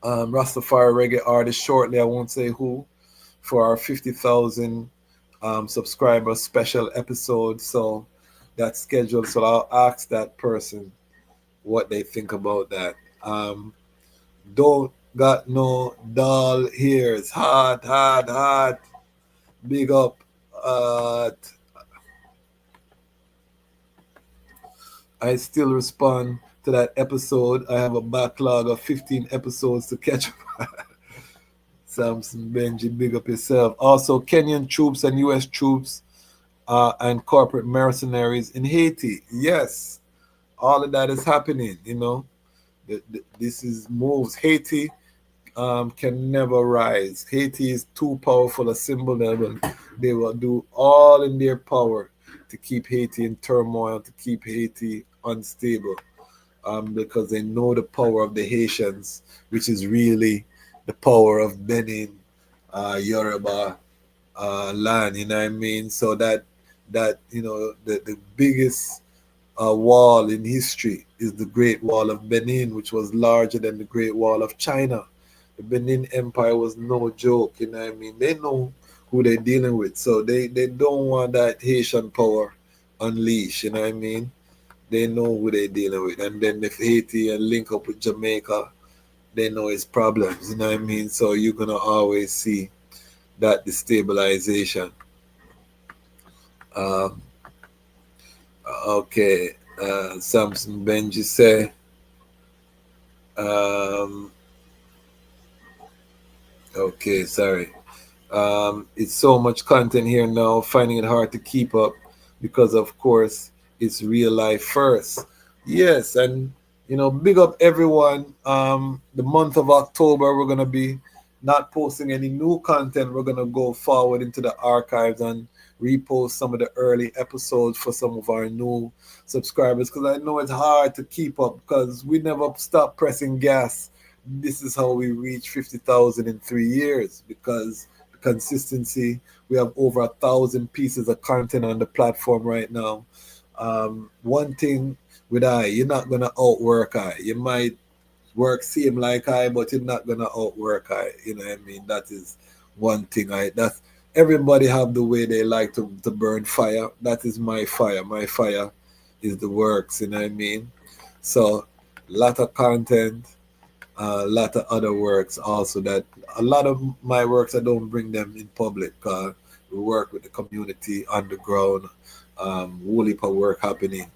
S11: Rastafari reggae artist shortly. I won't say who, for our 50,000 subscriber special episode. So that's scheduled. So I'll ask that person what they think about that. Don't got no doll ears. Hard. Big up. I still respond to that episode. I have a backlog of 15 episodes to catch up. Samson Benji, big up yourself. Also, Kenyan troops and U.S. troops and corporate mercenaries in Haiti. Yes, all of that is happening, you know. This is moves. Haiti can never rise. Haiti is too powerful a symbol that they will do all in their power to keep Haiti in turmoil, to keep Haiti unstable, because they know the power of the Haitians, which is really the power of Benin, Yoruba land. You know what I mean? So that you know the biggest wall in history is the Great Wall of Benin, which was larger than the Great Wall of China. The Benin Empire was no joke, you know what I mean? They know who they're dealing with, so they don't want that Haitian power unleashed, you know what I mean? They know who they're dealing with. And then if Haiti and link up with Jamaica, they know it's problems, you know what I mean? So you're going to always see that destabilization. Okay, Samson Benji say, okay, sorry. It's so much content here now, finding it hard to keep up because, of course, it's real life first. Yes, and, you know, big up everyone. The month of October, we're going to be not posting any new content. We're going to go forward into the archives and repost some of the early episodes for some of our new subscribers, because I know it's hard to keep up because we never stop pressing gas. This is how we reach 50,000 in 3 years, because the consistency. We have over 1,000 pieces of content on the platform right now. One thing with you're not gonna outwork You might work same like but you're not gonna outwork You know what I mean? That is one thing. That's everybody have the way they like to burn fire. That is my fire. My fire is the works. You know what I mean? So a lot of content, a lot of other works also. That a lot of my works I don't bring them in public. We work with the community underground. Whole heap of work happening.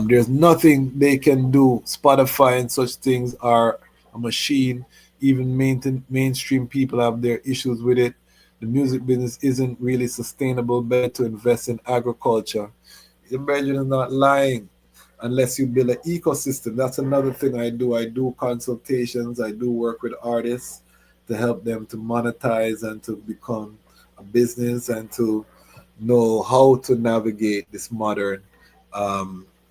S11: There's nothing they can do. Spotify and such things are a machine. Even mainstream people have their issues with it. The music business isn't really sustainable. Better to invest in agriculture. Your brethren is not lying unless you build an ecosystem. That's another thing I do. I do consultations. I do work with artists to help them to monetize and to become a business and to know how to navigate this modern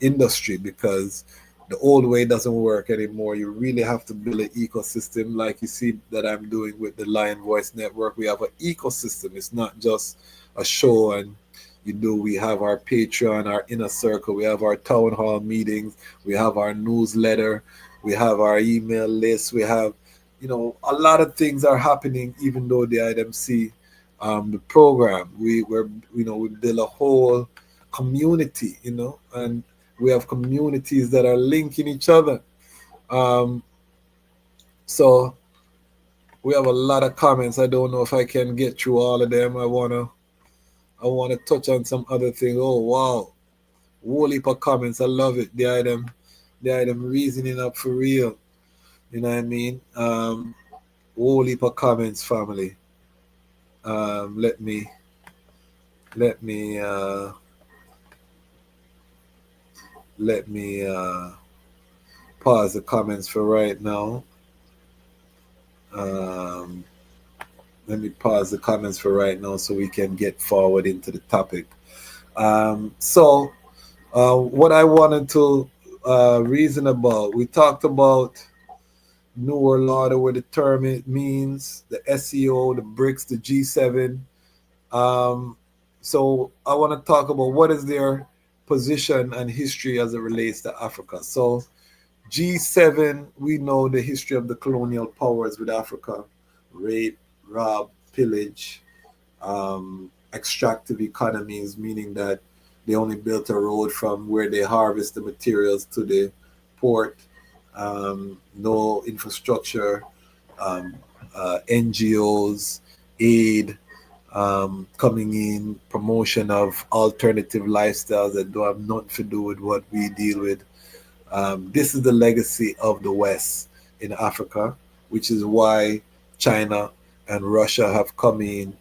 S11: industry, because The old way doesn't work anymore. You really have to build an ecosystem like you see that I'm doing with the Lion Voice Network. We have an ecosystem. It's not just a show and we have our Patreon, our inner circle, we have our town hall meetings, we have our newsletter, we have our email list, we have, a lot of things are happening even though the IMC, the program, we build a whole community, and we have communities that are linking each other. So we have a lot of comments. I don't know if I can get through all of them. I wanna touch on some other things. Oh wow, whole heap of comments. I love it. The item reasoning up for real. You know what I mean? Whole heap of comments, family. Let me pause the comments for right now. Let me pause the comments for right now so we can get forward into the topic. So what I wanted to reason about, we talked about New World Order, what the term it means, the SEO, the BRICS, the G7. So I want to talk about what is their position and history as it relates to Africa. So G7, we know the history of the colonial powers with Africa: rape, rob, pillage, extractive economies, meaning that they only built a road from where they harvest the materials to the port, no infrastructure, NGOs, aid coming in, promotion of alternative lifestyles that don't have nothing to do with what we deal with. This is the legacy of the West in Africa, which is why China and Russia have come in,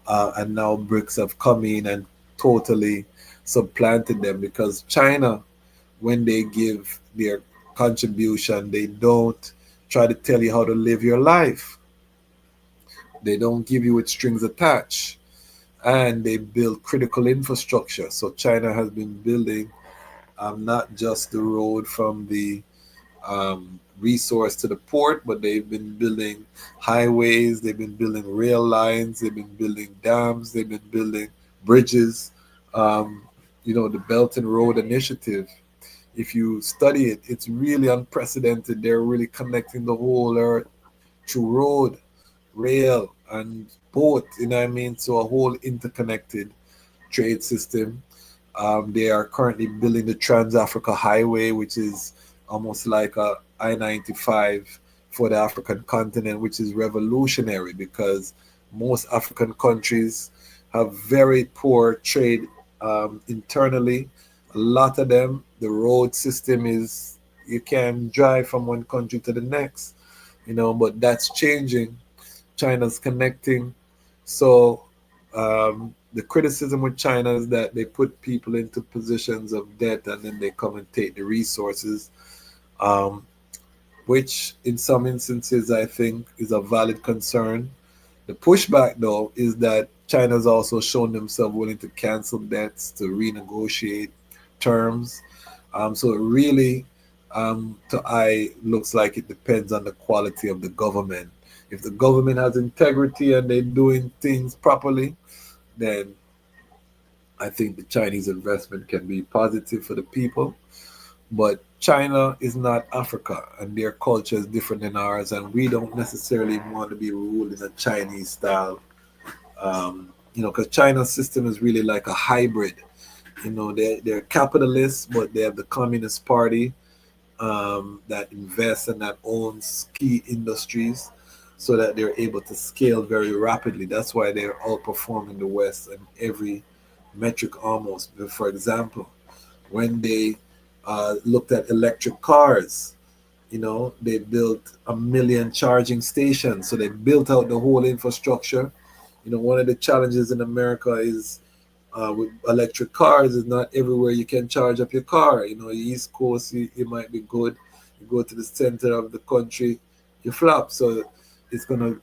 S11: and now BRICS have come in and totally supplanted them, because China, when they give their contribution, they don't try to tell you how to live your life. They don't give you with strings attached, and they build critical infrastructure. So China has been building not just the road from the resource to the port, but they've been building highways, they've been building rail lines, they've been building dams, they've been building bridges. The Belt and Road Initiative, if you study it, it's really unprecedented. They're really connecting the whole earth through road, rail, and boat, so a whole interconnected trade system. They are currently building the Trans-Africa Highway, which is almost like a I-95 for the African continent, which is revolutionary because most African countries have very poor trade internally. A lot of them, the road system is, you can drive from one country to the next, but that's changing. China's connecting. So the criticism with China is that they put people into positions of debt and then they come and take the resources, which in some instances I think is a valid concern. The pushback, though, is that China's also shown themselves willing to cancel debts, to renegotiate terms. So it really, to I, looks like it depends on the quality of the government. If the government has integrity and they're doing things properly, then I think the Chinese investment can be positive for the people. But China is not Africa, and their culture is different than ours, and we don't necessarily want to be ruled in a Chinese style. Because China's system is really like a hybrid. They're capitalists, but they have the Communist Party that invests and that owns key industries, so that they're able to scale very rapidly. That's why they're outperforming the West in every metric almost. For example, when they looked at electric cars, they built 1 million charging stations. So they built out the whole infrastructure. One of the challenges in America is with electric cars is not everywhere you can charge up your car. East Coast, it might be good. You go to the center of the country, you flop. So it's going to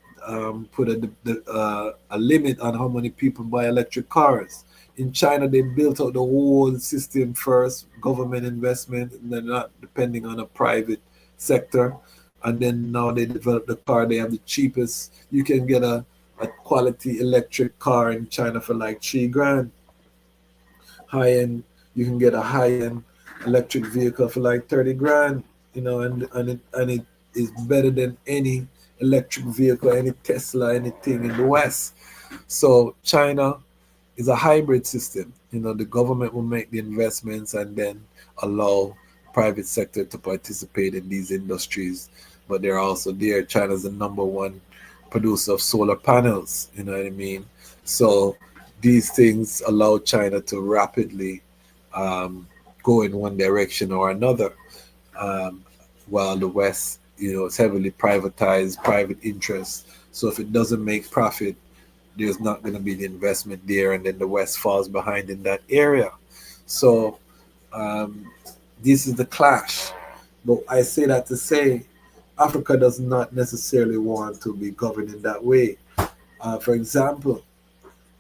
S11: put a limit on how many people buy electric cars. in China, they built out the whole system first, government investment, and they're not depending on a private sector. And then now they develop the car. They have the cheapest. You can get a quality electric car in China for like $3,000. High end, you can get a high end electric vehicle for like $30,000. And it is better than any electric vehicle, any Tesla, anything in the West. So China is a hybrid system. The government will make the investments and then allow private sector to participate in these industries. But they're also there. China's the number one producer of solar panels. You know what I mean? So these things allow China to rapidly go in one direction or another, while the West, is heavily privatized, private interests. So if it doesn't make profit, there's not going to be the investment there, and then the West falls behind in that area. So this is the clash. But I say that to say Africa does not necessarily want to be governed in that way. For example,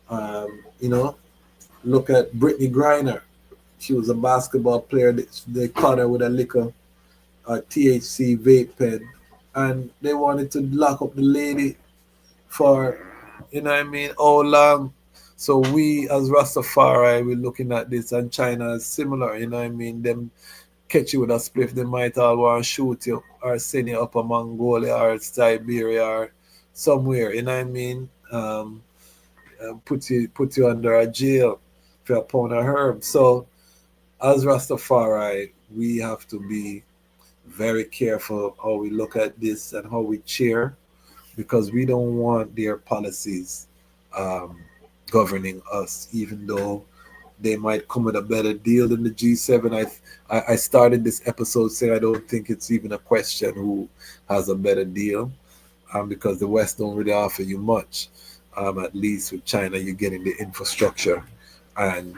S11: look at Brittany Griner. She was a basketball player. They caught her with a liquor THC vape pen, and they wanted to lock up the lady for, how long? So we as Rastafari, we're looking at this, and China is similar, them catch you with a spliff, they might all want to shoot you or send you up a Mongolia or Siberia or somewhere, put you under a jail for a pound of herb. So as Rastafari, we have to be very careful how we look at this and how we cheer, because we don't want their policies governing us, even though they might come with a better deal than the G7. I started this episode saying I don't think it's even a question who has a better deal, because the West don't really offer you much. At least with China, you're getting the infrastructure and,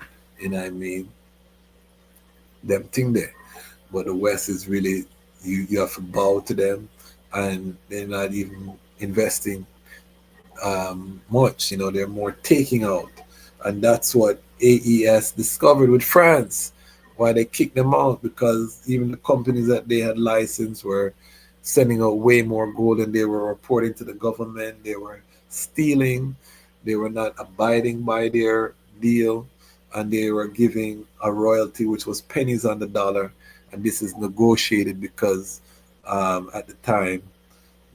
S11: them thing there. But the West is really, you have to bow to them, and they're not even investing much. They're more taking out. And that's what AES discovered with France, why they kicked them out, because even the companies that they had licensed were sending out way more gold than they were reporting to the government. They were stealing. They were not abiding by their deal, and they were giving a royalty which was pennies on the dollar. And this is negotiated because at the time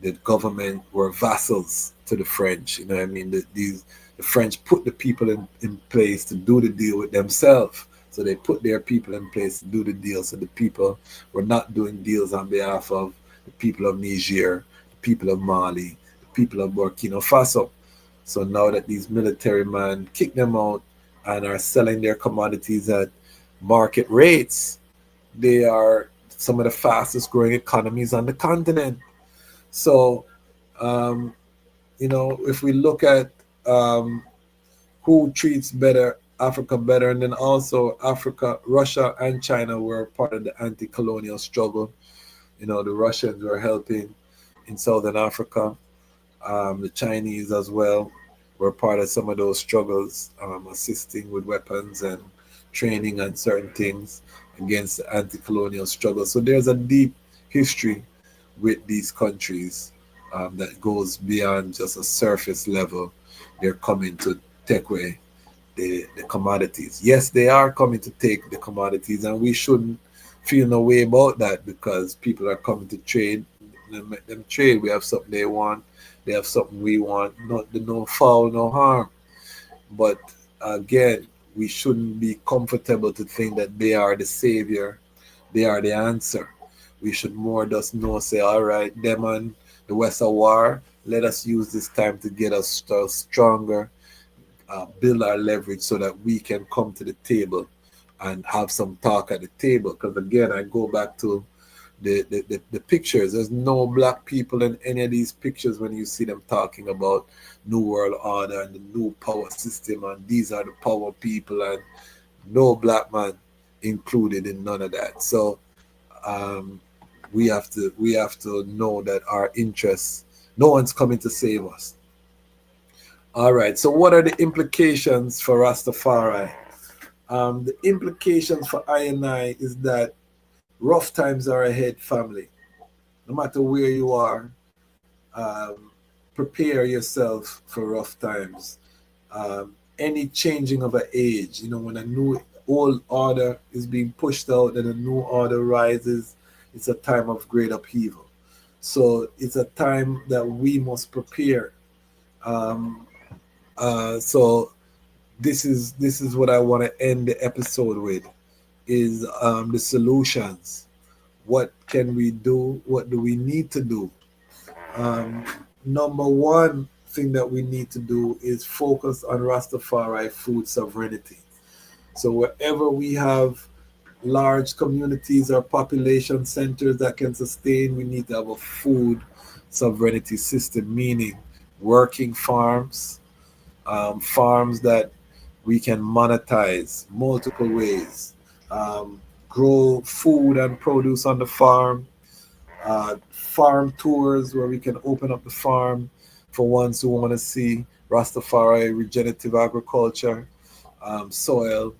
S11: the government were vassals to the French. The French put the people in place to do the deal with themselves. So they put their people in place to do the deal. So the people were not doing deals on behalf of the people of Niger, the people of Mali, the people of Burkina Faso. So now that these military men kick them out and are selling their commodities at market rates, they are some of the fastest growing economies on the continent. So, if we look at who treats Africa better, and then also Africa, Russia and China were part of the anti-colonial struggle. The Russians were helping in Southern Africa. The Chinese as well were part of some of those struggles, assisting with weapons and training and certain things against the anti-colonial struggle. So there's a deep history with these countries that goes beyond just a surface level. They're coming to take away the commodities. Yes, they are coming to take the commodities, and we shouldn't feel no way about that, because people are coming to trade. Let them trade. We have something they want. They have something we want. No foul, no harm. But again, we shouldn't be comfortable to think that they are the savior. They are the answer. We should more just know, say, all right, them and the West of war, let us use this time to get us stronger, build our leverage so that we can come to the table and have some talk at the table. Because again, I go back to the pictures. There's no black people in any of these pictures when you see them talking about New World Order and the new power system, and these are the power people, and no black man included in none of that. So we have to know that our interests, no one's coming to save us. All right. So, what are the implications for Rastafari? The implications for I and I is that rough times are ahead, family. No matter where you are, um, prepare yourself for rough times. Any changing of an age, when a new old order is being pushed out and a new order rises, it's a time of great upheaval. So it's a time that we must prepare. Um, so this is what I want to end the episode with is the solutions. What can we do? What do we need to do? Um, Number one thing that we need to do is focus on Rastafari food sovereignty. So wherever we have large communities or population centers that can sustain, we need to have a food sovereignty system, meaning working farms, farms that we can monetize multiple ways, grow food and produce on the farm, farm tours where we can open up the farm for ones who want to see Rastafari regenerative agriculture, soil,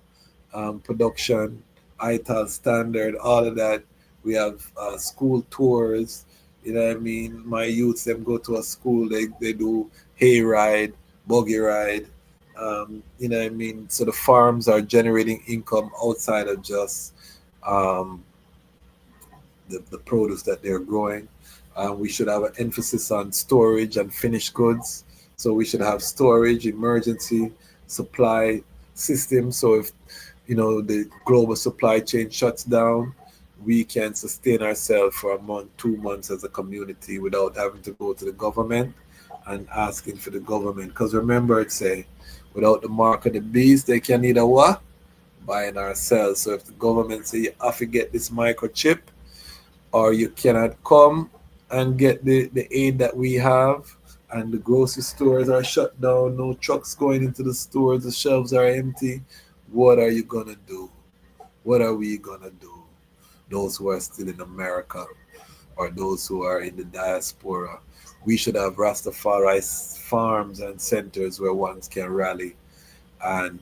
S11: production, ITAL standard, all of that. We have school tours. You know what I mean? My youths, them go to a school, they do hay ride, buggy ride. You know what I mean? So the farms are generating income outside of just um, the produce that they're growing. We should have an emphasis on storage and finished goods. So we should have storage, emergency supply system. So if the global supply chain shuts down, we can sustain ourselves for a month, 2 months as a community without having to go to the government and asking for the government. Because remember, it's without the mark of the beast, they can either what? Buy in ourselves. So if the government say you have to get this microchip, or you cannot come and get the aid that we have, and the grocery stores are shut down, no trucks going into the stores, the shelves are empty, what are you going to do? What are we going to do? Those who are still in America or those who are in the diaspora, we should have Rastafari farms and centers where ones can rally and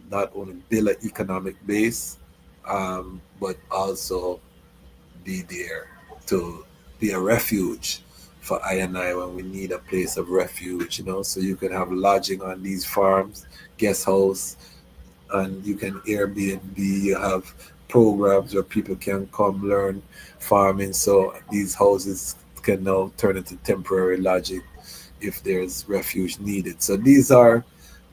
S11: not only build an economic base, but also be there to be a refuge for I and I when we need a place of refuge, so you can have lodging on these farms, guest house, and you can Airbnb, you have programs where people can come learn farming, so these houses can now turn into temporary lodging if there's refuge needed. So these are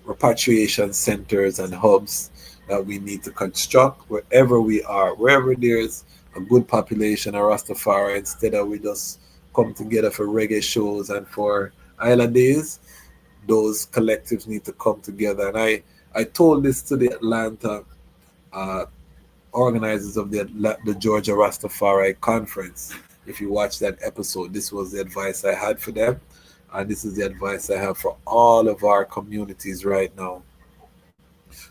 S11: repatriation centers and hubs that we need to construct wherever we are, wherever there's a good population of Rastafari, instead of we just come together for reggae shows and for Isla Days. Those collectives need to come together. And I told this to the Atlanta uh, organizers of the Georgia Rastafari conference. If you watch that episode, this was the advice I had for them. And this is the advice I have for all of our communities right now.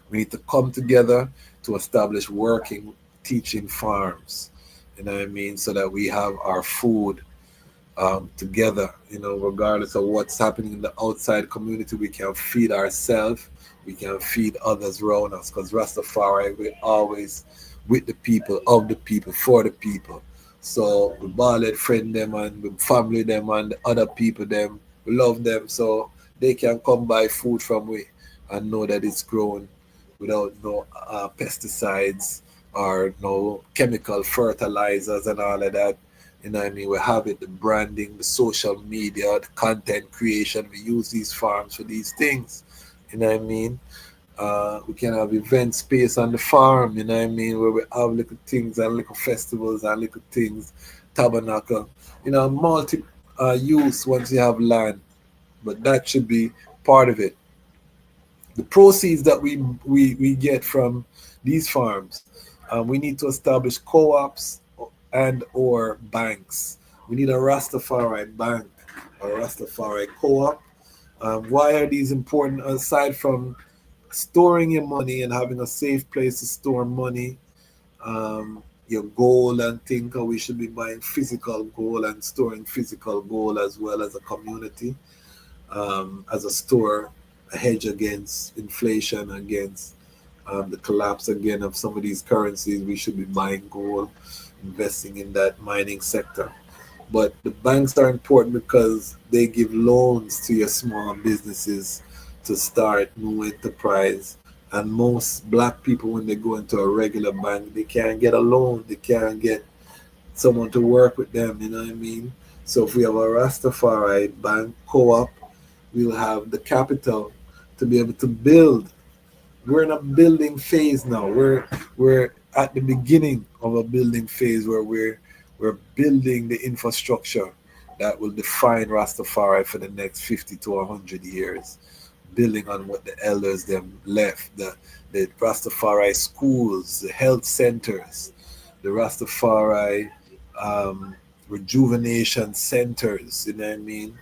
S11: We need to come together to establish working, teaching farms, so that we have our food together, regardless of what's happening in the outside community, we can feed ourselves, we can feed others around us, because Rastafari, we're always with the people, of the people, for the people. So we ballad friend them and we family them and the other people them, we love them, so they can come buy food from we and know that it's grown without no pesticides or no chemical fertilizers and all of that. We have it, the branding, the social media, the content creation. We use these farms for these things. We can have event space on the farm, where we have little things and little festivals and little things, tabernacle, multi use once you have land. But that should be part of it. The proceeds that we get from these farms, we need to establish co-ops and or banks. We need a Rastafari bank or Rastafari co-op. Why are these important? Aside from storing your money and having a safe place to store money, your gold and thing, we should be buying physical gold and storing physical gold as well as a community. as a store, a hedge against inflation, against the collapse again of some of these currencies. We should be buying gold, investing in that mining sector. But the banks are important because they give loans to your small businesses to start new enterprise. And most black people, when they go into a regular bank, they can't get a loan. They can't get someone to work with them. You know what I mean? So if we have a Rastafari bank co-op, we'll have the capital to be able to build. We're in a building phase now. We're at the beginning of a building phase where we're building the infrastructure that will define Rastafari for the next 50 to 100 years, building on what the elders them left, the Rastafari schools, the health centers, the Rastafari rejuvenation centers, you know what I mean?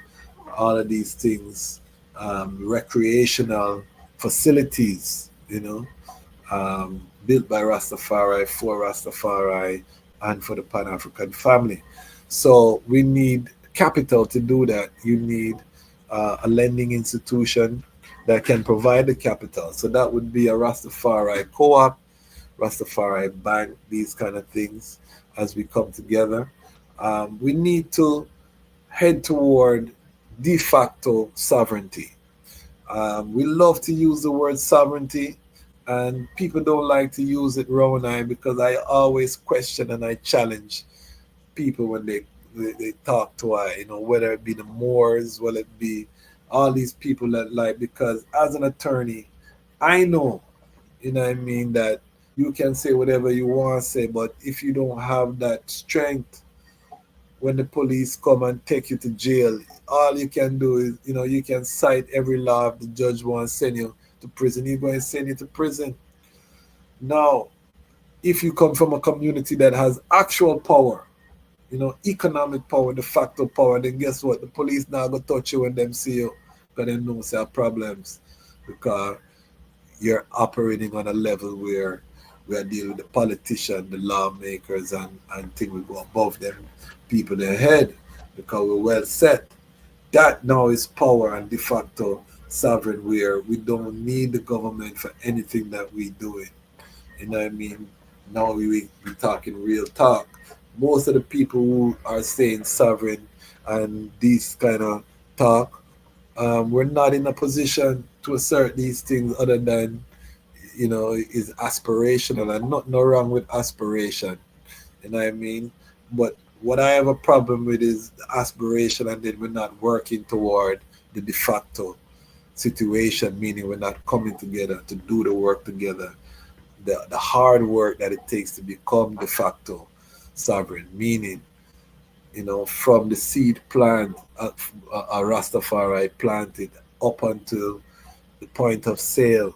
S11: All of these things, recreational facilities, built by Rastafari, for Rastafari, and for the Pan African family. So we need capital to do that. You need a lending institution that can provide the capital. So that would be a Rastafari co op, Rastafari bank, these kind of things as we come together. We need to head toward de facto sovereignty. We love to use the word sovereignty, and people don't like to use it, Rowan, because I always question and I challenge people when they talk to whether it be the Moors, whether it be all these people that because as an attorney, I know, what I mean, that you can say whatever you want to say, but if you don't have that strength when the police come and take you to jail, all you can do is, you can cite every law if the judge wants to send you to prison. He's going to send you to prison. Now, if you come from a community that has actual power, economic power, de facto power, then guess what? The police now go touch you when them see you, because they know there are problems, because you're operating on a level where we are dealing with the politicians, the lawmakers, and things will go above them, people their head, because we're well set. That now is power and de facto sovereign, where we don't need the government for anything that we doing. You know what I mean? Now we talking real talk. Most of the people who are saying sovereign and these kind of talk, we're not in a position to assert these things other than, is aspirational, and nothing wrong with aspiration. You know what I mean? But what I have a problem with is the aspiration, and then we're not working toward the de facto situation, meaning we're not coming together to do the work together. The hard work that it takes to become de facto sovereign, meaning, from the seed plant, a Rastafari planted up until the point of sale,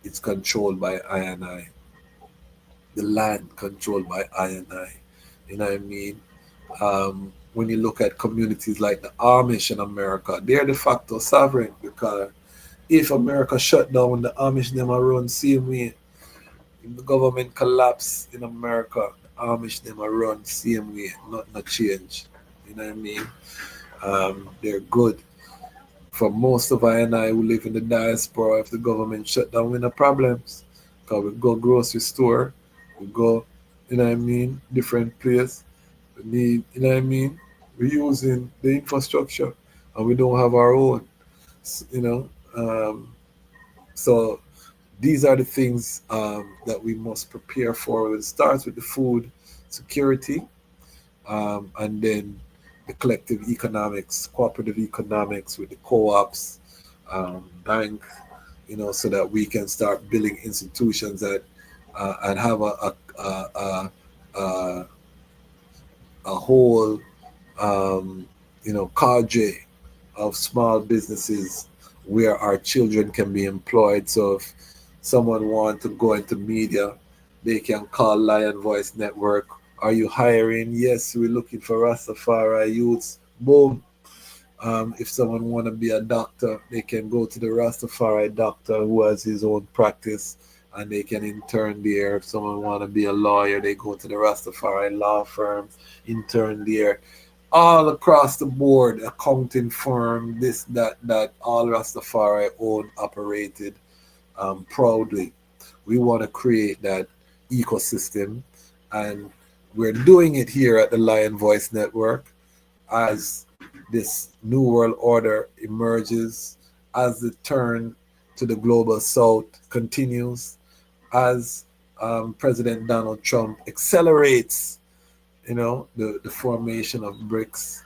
S11: it's controlled by I and I. The land controlled by I and I. You know what I mean? When you look at communities like the Amish in America, they're de facto sovereign, because if America shut down, the Amish them are run same way. If the government collapse in America, the Amish them are run same way, not change. You know what I mean? They're good. For most of I and I who live in the diaspora, if the government shut down, we no problems. Because we go grocery store, we go, different place. We need, we're using the infrastructure, and we don't have our own, so these are the things that we must prepare for. It starts with the food security, and then the collective economics, cooperative economics with the co-ops, bank, so that we can start building institutions that and have a whole cadre of small businesses where our children can be employed. So if someone wants to go into media, they can call Lion Voice Network. Are you hiring? Yes, we're looking for Rastafari youths. Boom. If someone want to be a doctor, they can go to the Rastafari doctor who has his own practice, and they can intern there. If someone want to be a lawyer, they go to the Rastafari law firm, intern there. all across the board, accounting firm, this, that, all Rastafari owned, operated proudly. We want to create that ecosystem, and we're doing it here at the Lion Voice Network as this new world order emerges, as the turn to the global south continues, as President Donald Trump accelerates, the formation of BRICS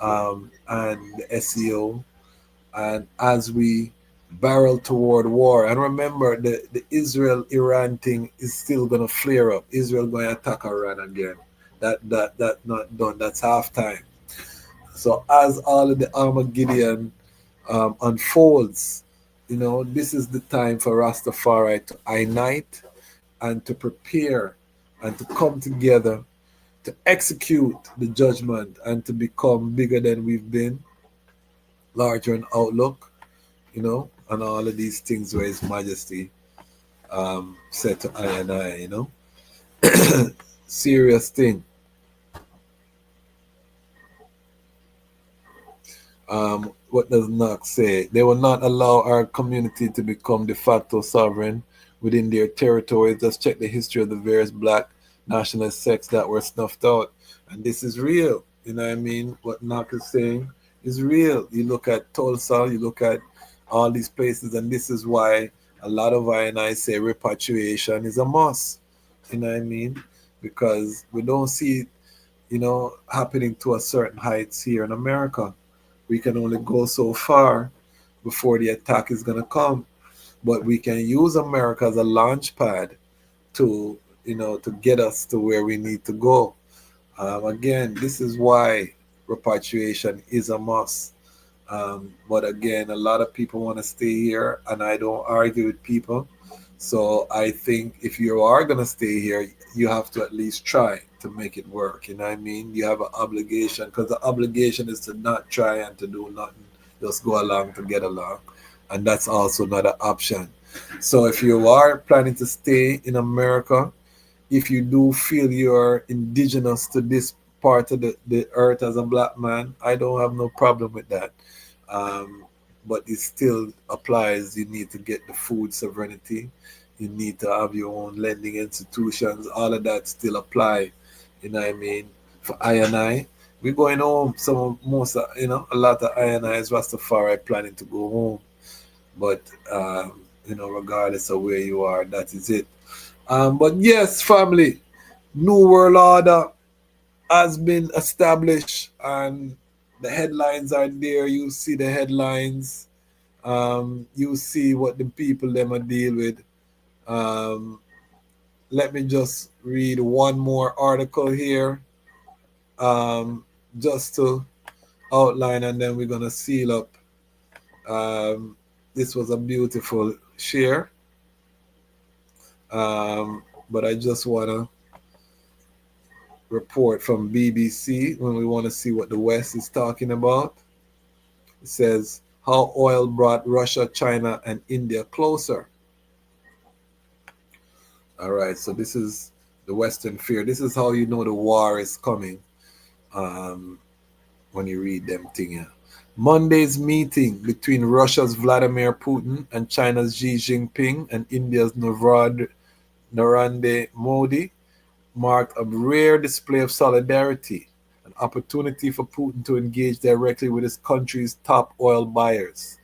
S11: and the SEO, and as we barrel toward war. And remember, the Israel-Iran thing is still going to flare up. Israel going to attack Iran again. That not done. That's halftime. So as all of the Armageddon unfolds, this is the time for Rastafari to unite and to prepare and to come together to execute the judgment and to become bigger than we've been, larger in outlook, and all of these things where His Majesty said to I and I, serious thing. What does Knox say? They will not allow our community to become de facto sovereign within their territories. Just check the history of the various black nationalist sects that were snuffed out. And this is real. You know what I mean? What Knox is saying is real. You look at Tulsa, you look at all these places, and this is why a lot of I say repatriation is a must. You know what I mean? Because we don't see it, happening to a certain heights here in America. We can only go so far before the attack is going to come. But we can use America as a launch pad to, to get us to where we need to go. Again, this is why repatriation is a must. But again, a lot of people want to stay here, and I don't argue with people. So I think if you are going to stay here, you have to at least try to make it work. You know what I mean? You have an obligation, because the obligation is to not try and to do nothing, just go along to get along. And that's also not an option. So if you are planning to stay in America, if you do feel you're indigenous to this part of the earth as a black man, I don't have no problem with that. But it still applies. You need to get the food sovereignty. You need to have your own lending institutions. All of that still apply. You know what I mean? For I and I, we're going home. A lot of I and I is Rastafari planning to go home. But, regardless of where you are, that is it. But yes, family, New World Order has been established, and the headlines are there. You see the headlines. You see what the people them are deal with. Let me just read one more article here, just to outline, and then we're gonna seal up. This was a beautiful share, but I just wanna report from BBC when we want to see what the West is talking about. It says how oil brought Russia, China, and India closer. All right, so this is the Western fear. This is how you know the war is coming, when you read them thing here. Monday's meeting between Russia's Vladimir Putin and China's Xi Jinping and India's Narendra Modi marked a rare display of solidarity, an opportunity for Putin to engage directly with his country's top oil buyers.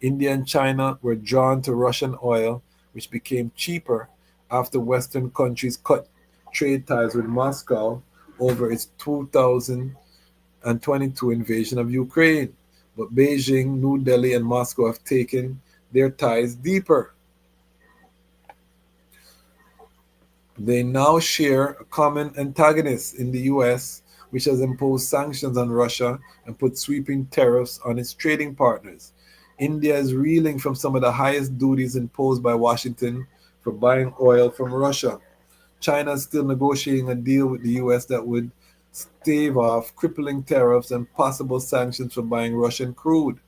S11: India and China were drawn to Russian oil, which became cheaper after Western countries cut trade ties with Moscow over its 2022 invasion of Ukraine. But Beijing, New Delhi, and Moscow have taken their ties deeper. They now share a common antagonist in the US, which has imposed sanctions on Russia and put sweeping tariffs on its trading partners. India is reeling from some of the highest duties imposed by Washington for buying oil from Russia. China is still negotiating a deal with the US that would stave off crippling tariffs and possible sanctions for buying Russian crude.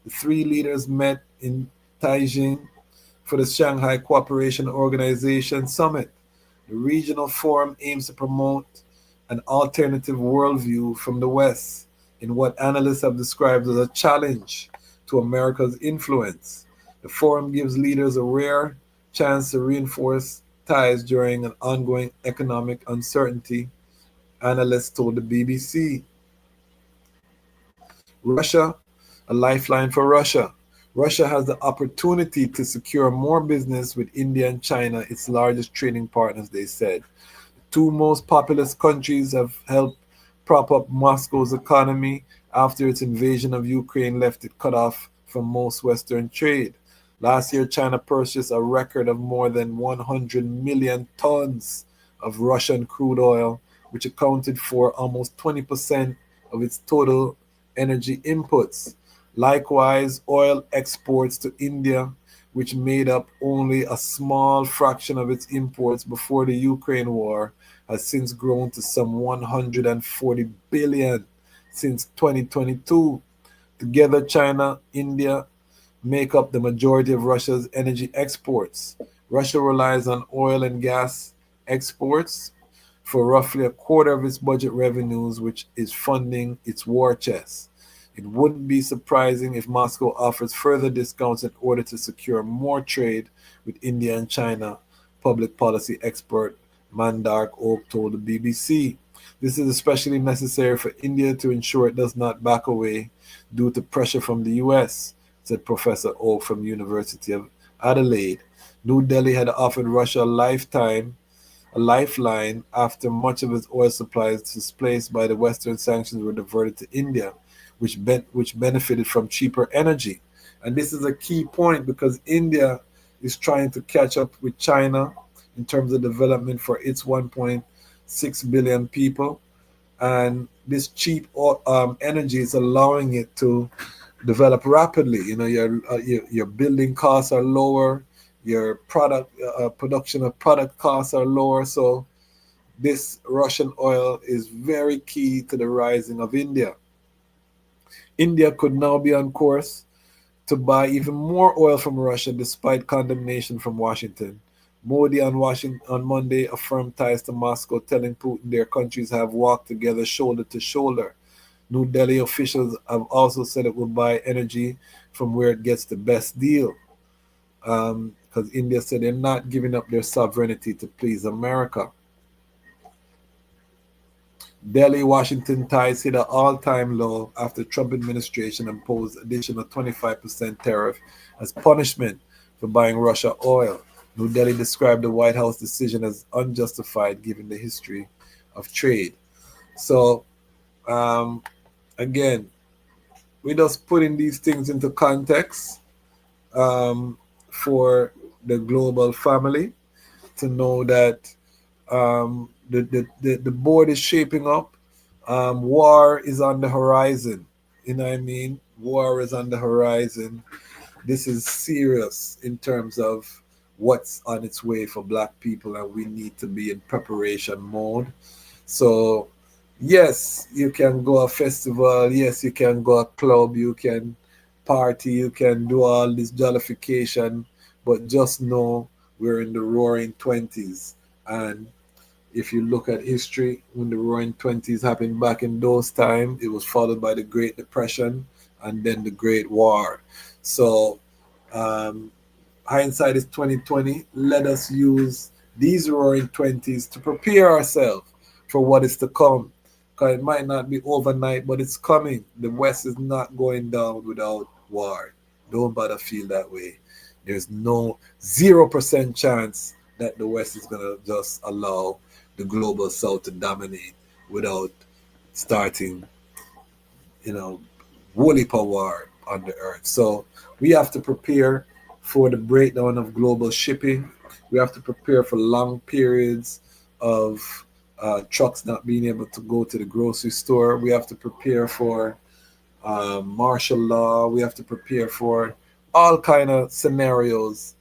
S11: The three leaders met in Beijing for the Shanghai Cooperation Organization Summit. The regional forum aims to promote an alternative worldview from the West in what analysts have described as a challenge to America's influence. The forum gives leaders a rare chance to reinforce ties during an ongoing economic uncertainty, analysts told the BBC. Russia, a lifeline for Russia. Russia has the opportunity to secure more business with India and China, its largest trading partners, they said. Two most populous countries have helped prop up Moscow's economy after its invasion of Ukraine left it cut off from most Western trade. Last year, China purchased a record of more than 100 million tons of Russian crude oil, which accounted for almost 20% of its total energy inputs. Likewise, oil exports to India, which made up only a small fraction of its imports before the Ukraine war, has since grown to some 140 billion since 2022. Together, China, India make up the majority of Russia's energy exports. Russia relies on oil and gas exports for roughly a quarter of its budget revenues, which is funding its war chest. It wouldn't be surprising if Moscow offers further discounts in order to secure more trade with India and China, public policy expert Mandark Oak told the BBC. This is especially necessary for India to ensure it does not back away due to pressure from the US, said Professor Oak from University of Adelaide. New Delhi had offered Russia a lifeline after much of its oil supplies displaced by the Western sanctions were diverted to India, which benefited from cheaper energy. And this is a key point because India is trying to catch up with China in terms of development for its 1.6 billion people. And this cheap energy is allowing it to develop rapidly. You know, your building costs are lower, your production of product costs are lower. So this Russian oil is very key to the rising of India. India could now be on course to buy even more oil from Russia despite condemnation from Washington. Modi on Monday affirmed ties to Moscow, telling Putin their countries have walked together shoulder to shoulder. New Delhi officials have also said it will buy energy from where it gets the best deal, because India said they're not giving up their sovereignty to please America. Delhi-Washington ties hit an all-time low after Trump administration imposed additional 25% tariff as punishment for buying Russia oil. New Delhi described the White House decision as unjustified given the history of trade. So, again, we're just putting these things into context for the global family to know that the board is shaping up. War is on the horizon. You know what I mean? War is on the horizon. This is serious in terms of what's on its way for Black people, and we need to be in preparation mode. So, yes, you can go a festival. Yes, you can go a club. You can party. You can do all this jollification. But just know we're in the roaring 20s. And if you look at history, when the roaring 20s happened back in those times, it was followed by the Great Depression and then the Great War. So hindsight is 2020. Let us use these roaring 20s to prepare ourselves for what is to come. Because it might not be overnight, but it's coming. The West is not going down without war. Don't bother feel that way. There's no 0% chance that the West is going to just allow the global South to dominate without starting, woolly power on the earth. So we have to prepare for the breakdown of global shipping. We have to prepare for long periods of trucks not being able to go to the grocery store. We have to prepare for martial law. We have to prepare for all kind of scenarios,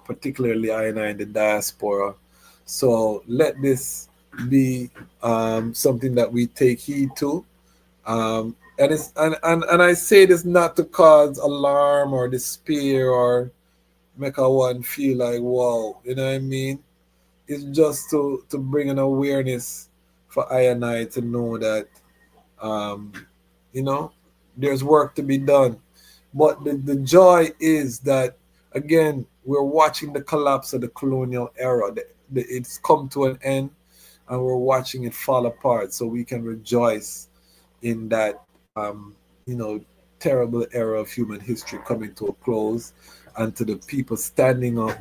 S11: particularly I in the diaspora. So let this be something that we take heed to. And I say this not to cause alarm or despair or make one feel like, wow, you know what I mean? is just to bring an awareness for I and I to know that, um, you know, there's work to be done. But the joy is that, again, we're watching the collapse of the colonial era. It's come to an end, and we're watching it fall apart. So we can rejoice in that, you know, terrible era of human history coming to a close, and to the people standing up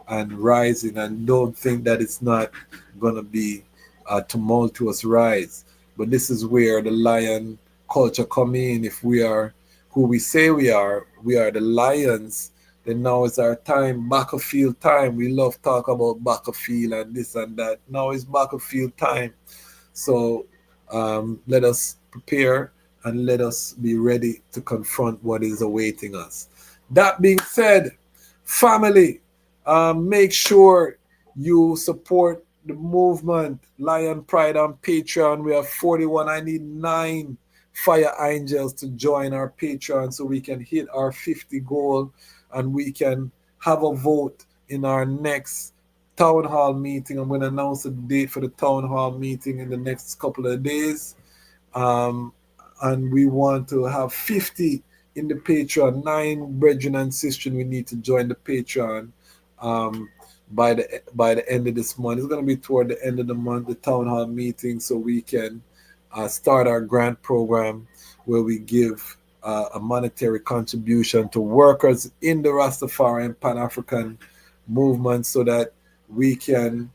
S11: and rising, and don't think that it's not going to be a tumultuous rise. But this is where the lion culture come in. If we are who we say we are the lions, then now is our time, battlefield time. We love talk about battlefield and this and that. Now is battlefield time. So let us prepare and let us be ready to confront what is awaiting us. That being said, family, make sure you support the movement, Lion Pride on Patreon. We have 41. I need 9 fire angels to join our Patreon so we can hit our 50 goal and we can have a vote in our next town hall meeting. I'm going to announce a date for the town hall meeting in the next couple of days. And we want to have 50 in the Patreon. 9 brethren and sisters we need to join the Patreon by the end of this month. It's going to be toward the end of the month, the town hall meeting, so we can start our grant program where we give a monetary contribution to workers in the Rastafari and Pan-African movement, so that we can,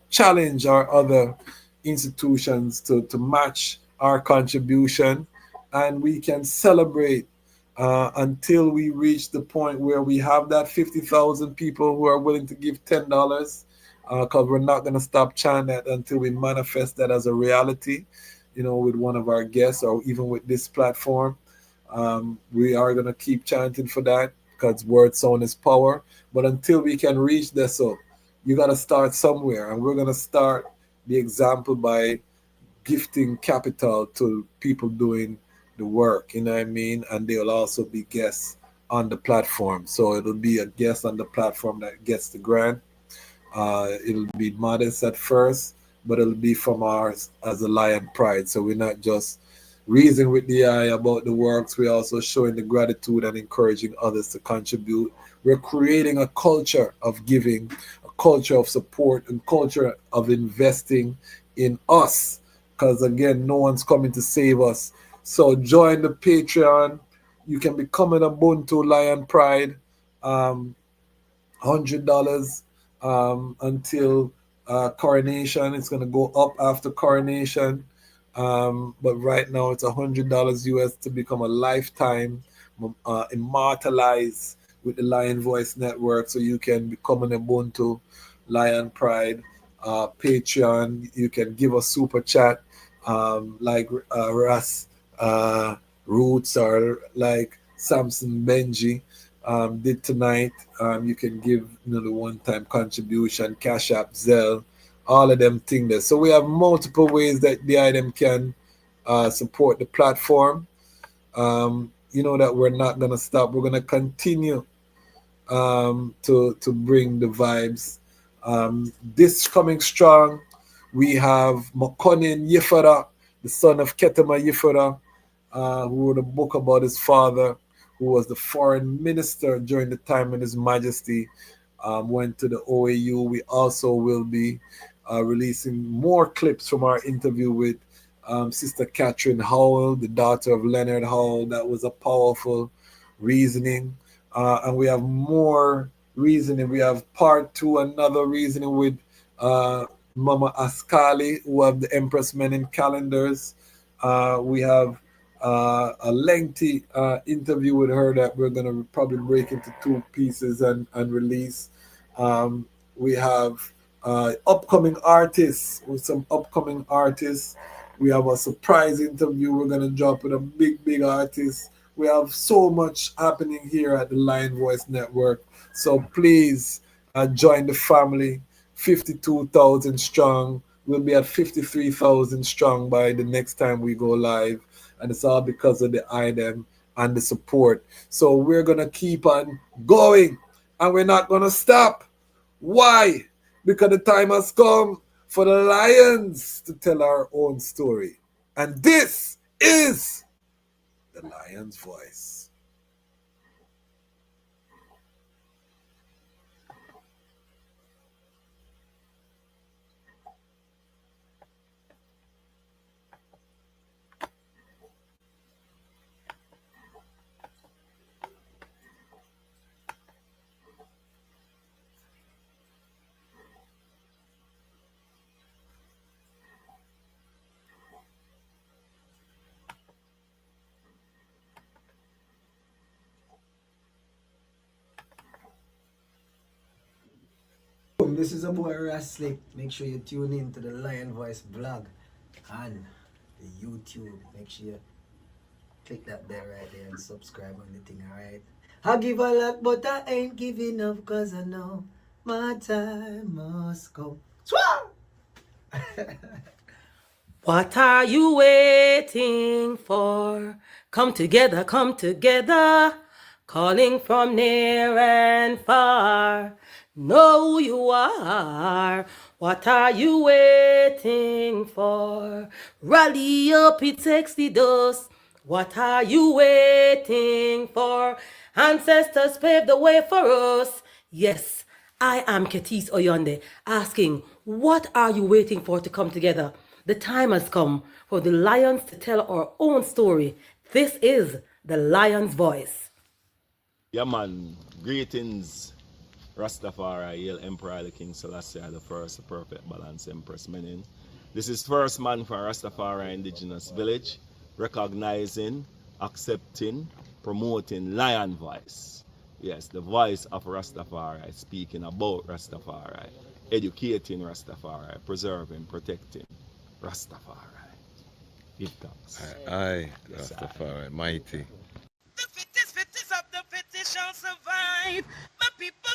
S11: challenge our other institutions to match our contribution, and we can celebrate until we reach the point where we have that 50,000 people who are willing to give $10, because we're not going to stop chanting that until we manifest that as a reality, with one of our guests or even with this platform. We are going to keep chanting for that, because word sound is power. But until we can reach this, so you got to start somewhere, and we're going to start the example by gifting capital to people doing the work, you know what I mean? And they'll also be guests on the platform. So it'll be a guest on the platform that gets the grant. It'll be modest at first, but it'll be from ours as a Lion Pride. So we're not just reasoning with the eye about the works, we're also showing the gratitude and encouraging others to contribute. We're creating a culture of giving, a culture of support, and culture of investing in us. Because again, no one's coming to save us. So join the Patreon. You can become an Ubuntu Lion Pride, $100 until coronation. It's going to go up after coronation. But right now it's $100 US to become a lifetime immortalized with the Lion Voice Network. So you can become an Ubuntu Lion Pride Patreon. You can give a super chat like Ras Roots, or like Samson Benji did tonight. You can give the one-time contribution, CashApp, Zelle, all of them things there. So we have multiple ways that the item can support the platform. That we're not going to stop. We're going to continue to bring the vibes. This coming strong, we have Makonnen Yifara, the son of Ketema Yifara, who wrote a book about his father, who was the foreign minister during the time when His Majesty went to the OAU. We also will be releasing more clips from our interview with Sister Catherine Howell, the daughter of Leonard Howell. That was a powerful reasoning. And we have more reasoning. We have part 2, another reasoning with Mama Askali, who have the Empress Men in calendars. We have a lengthy interview with her that we're going to probably break into 2 pieces and release. We have upcoming artists, with some upcoming artists. We have a surprise interview we're going to drop with a big artist. We have so much happening here at the Lion Voice Network. So please join the family. 52,000 strong. We'll be at 53,000 strong by the next time we go live. And it's all because of the item and the support. So we're going to keep on going, and we're not going to stop. Why? because the time has come for the lions to tell our own story. And this is the lion's voice.
S12: This is a boy Ras. Make sure you tune in to the Lion Voice blog and the YouTube. Make sure you click that bell right there and subscribe on the thing, alright? I give a lot, but I ain't giving up, cause I know my time must come.
S2: What are you waiting for? Come together, calling from near and far. Know who you are. What are you waiting for? Rally up, it takes the dust. What are you waiting for? Ancestors paved the way for us. Yes, I am Ketis Oyonde, asking, what are you waiting for to come together? The time has come for the lions to tell our own story. This is the lion's voice.
S3: Yeah, man. Greetings, Ras Tafari, Haile Emperor King Selassie the first, the perfect balance Empress meaning. This is first man from Rastafari indigenous village, recognizing, accepting, promoting lion voice. Yes, the voice of Rastafari, speaking about Rastafari, educating Rastafari, preserving, protecting Rastafari. Give thanks.
S4: Aye, Rastafari, mighty.
S5: The fittest of the fittest shall survive. My people,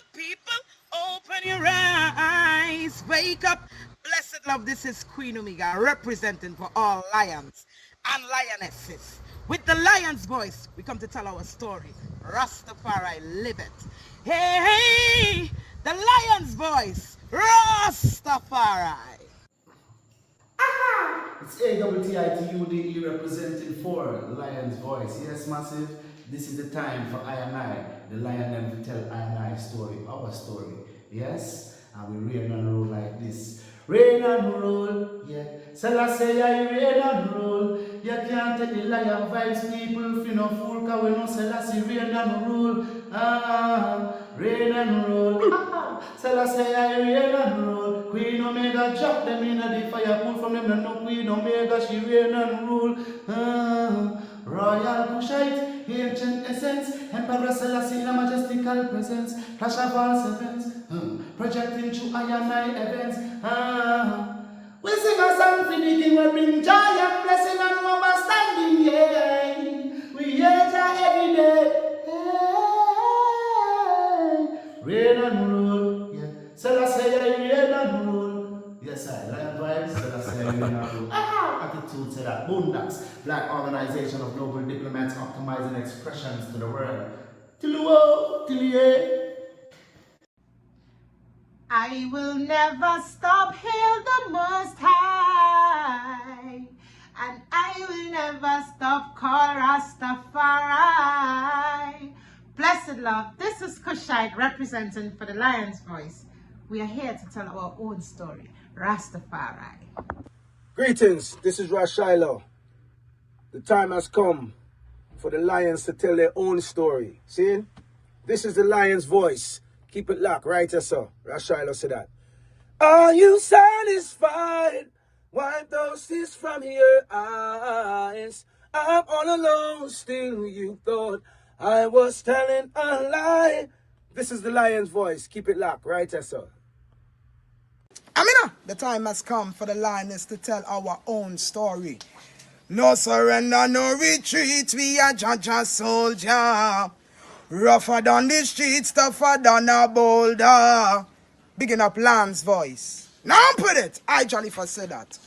S5: open your eyes. Wake up. Blessed love, this is Queen Omega, representing for all lions and lionesses. With the lion's voice, we come to tell our story. Rastafari, live it. Hey, the lion's voice. Rastafari.
S6: It's AWTITUDE representing for Lion's Voice. Yes, massive. This is the time for I and I, the lion, them to tell I and I story, our story. Yes, and we reign and rule like this. Reign and rule, yeah. Selassie, I reign and rule. You can't take the lion vibes, people. If you no fool, cause we know Selassie reign and rule. Reign and rule. Selassie, I reign and rule. Queen Omega drop them in the fire, pull from them, no Queen Omega, she reign and rule. Royal Kushite, ancient essence, Emperor Selassie in a majestical presence, flash of all sevens, projecting through I and I events. We sing a song for the king, we bring joy and blessing and understanding, yeah. We hear Jah every day. Reign and rule, yeah. Selassie, reign and rule. Yes, I lion vibes, Selassie, reign and rule. Attitude say that. Boondocks, Black Organization of Global Diplomats optimizing expressions to the world. Till the world, till the end.
S5: I will never stop, hail the Most High, and I will never stop, call Rastafari. Blessed love, this is Kushite representing for the Lion's Voice. We are here to tell our own story, Rastafari.
S1: Greetings, this is Ras Tafari. The time has come for the lions to tell their own story. See? This is the lion's voice. Keep it locked, right, sir? Ras Tafari said that. Are you satisfied? Wipe those tears from your eyes. I'm all alone, still you thought I was telling a lie. This is the lion's voice. Keep it locked, right, sir?
S7: Amina, the time has come for the lioness to tell our own story. No surrender, no retreat, we are Jaja soldier. Rougher than the streets, tougher than a boulder. Bigging up Lamb's voice. Now put it, I Jolly for said that.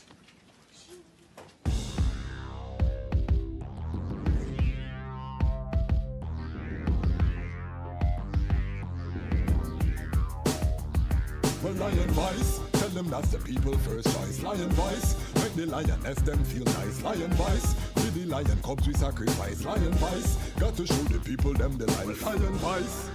S8: Well, Lion Vice, tell them that's the people first choice. Lion Vice, make the lioness them feel nice. Lion Vice, with the lion cubs we sacrifice. Lion Vice, got to show the people them the life. Lion Vice.